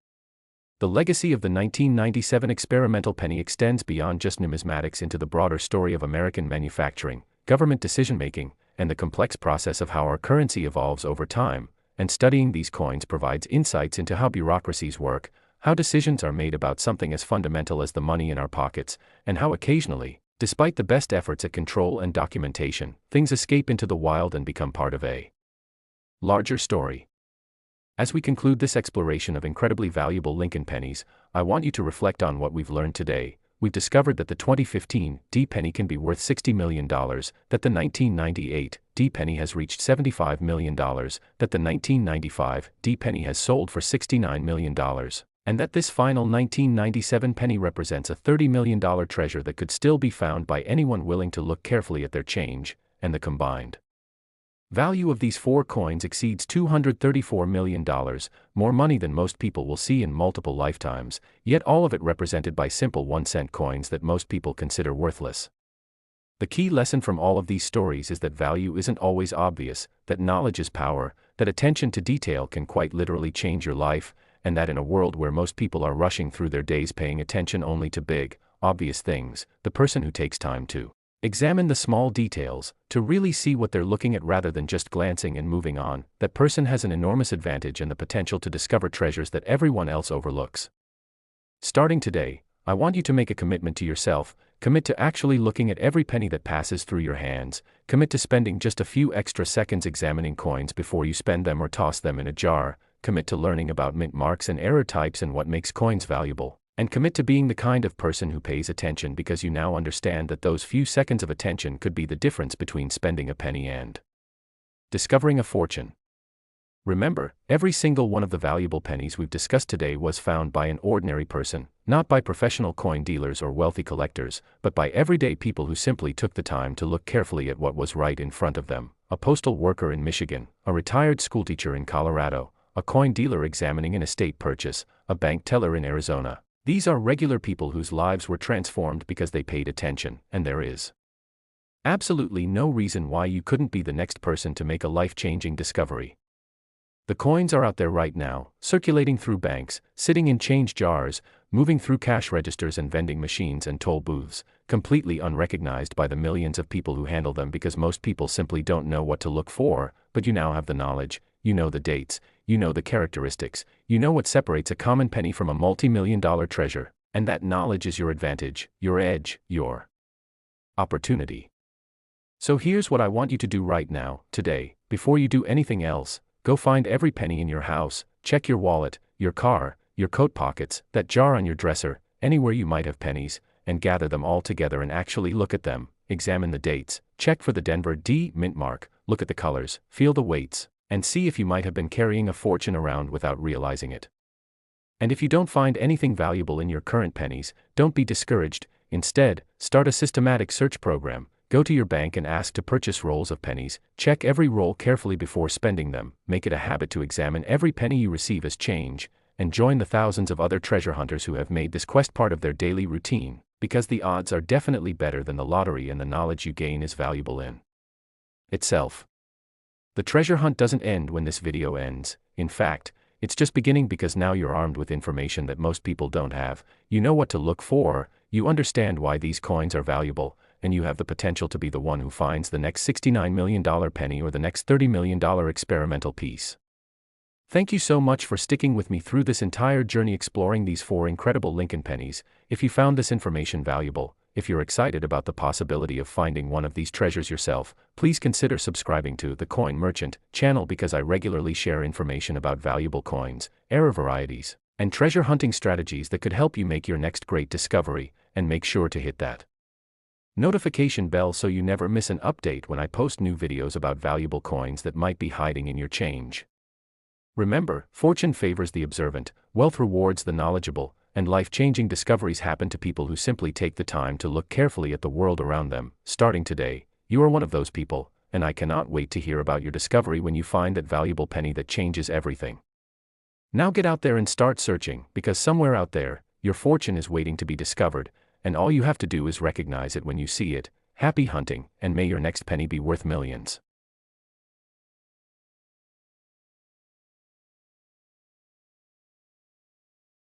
The legacy of the 1997 experimental penny extends beyond just numismatics into the broader story of American manufacturing, government decision-making, and the complex process of how our currency evolves over time. And studying these coins provides insights into how bureaucracies work, how decisions are made about something as fundamental as the money in our pockets, and how occasionally, despite the best efforts at control and documentation, things escape into the wild and become part of a larger story. As we conclude this exploration of incredibly valuable Lincoln pennies, I want you to reflect on what we've learned today. We've discovered that the 2015 D penny can be worth $60 million, that the 1998 D penny has reached $75 million, that the 1995 D penny has sold for $69 million. And that this final 1997 penny represents a $30 million treasure that could still be found by anyone willing to look carefully at their change, and the combined value of these four coins exceeds $234 million, more money than most people will see in multiple lifetimes, yet all of it represented by simple 1-cent coins that most people consider worthless. The key lesson from all of these stories is that value isn't always obvious, that knowledge is power, that attention to detail can quite literally change your life, and that in a world where most people are rushing through their days paying attention only to big, obvious things, the person who takes time to examine the small details, to really see what they're looking at rather than just glancing and moving on, that person has an enormous advantage and the potential to discover treasures that everyone else overlooks. Starting today, I want you to make a commitment to yourself, commit to actually looking at every penny that passes through your hands, commit to spending just a few extra seconds examining coins before you spend them or toss them in a jar. Commit to learning about mint marks and error types and what makes coins valuable, and commit to being the kind of person who pays attention because you now understand that those few seconds of attention could be the difference between spending a penny and discovering a fortune. Remember, every single one of the valuable pennies we've discussed today was found by an ordinary person, not by professional coin dealers or wealthy collectors, but by everyday people who simply took the time to look carefully at what was right in front of them. A postal worker in Michigan, a retired schoolteacher in Colorado, a coin dealer examining an estate purchase, a bank teller in Arizona. These are regular people whose lives were transformed because they paid attention, and there is absolutely no reason why you couldn't be the next person to make a life-changing discovery. The coins are out there right now, circulating through banks, sitting in change jars, moving through cash registers and vending machines and toll booths, completely unrecognized by the millions of people who handle them because most people simply don't know what to look for, but you now have the knowledge, you know the dates, you know the characteristics, you know what separates a common penny from a multi-million-dollar treasure, and that knowledge is your advantage, your edge, your opportunity. So here's what I want you to do right now, today, before you do anything else. Go find every penny in your house, check your wallet, your car, your coat pockets, that jar on your dresser, anywhere you might have pennies, and gather them all together and actually look at them, examine the dates, check for the Denver D mint mark, look at the colors, feel the weights, and see if you might have been carrying a fortune around without realizing it. And if you don't find anything valuable in your current pennies, don't be discouraged. Instead, start a systematic search program. Go to your bank and ask to purchase rolls of pennies, check every roll carefully before spending them, make it a habit to examine every penny you receive as change, and join the thousands of other treasure hunters who have made this quest part of their daily routine, because the odds are definitely better than the lottery and the knowledge you gain is valuable in itself. The treasure hunt doesn't end when this video ends. In fact, it's just beginning because now you're armed with information that most people don't have. You know what to look for, you understand why these coins are valuable, and you have the potential to be the one who finds the next $69 million penny or the next $30 million experimental piece. Thank you so much for sticking with me through this entire journey exploring these four incredible Lincoln pennies. If you found this information valuable, if you're excited about the possibility of finding one of these treasures yourself, please consider subscribing to the Coin Merchant channel because I regularly share information about valuable coins, error varieties, and treasure hunting strategies that could help you make your next great discovery, and make sure to hit that Notification bell so you never miss an update when I post new videos about valuable coins that might be hiding in your change. Remember, fortune favors the observant, wealth rewards the knowledgeable, and life-changing discoveries happen to people who simply take the time to look carefully at the world around them. Starting today, you are one of those people, and I cannot wait to hear about your discovery when you find that valuable penny that changes everything. Now get out there and start searching, because somewhere out there, your fortune is waiting to be discovered, and all you have to do is recognize it when you see it. Happy hunting, and may your next penny be worth millions.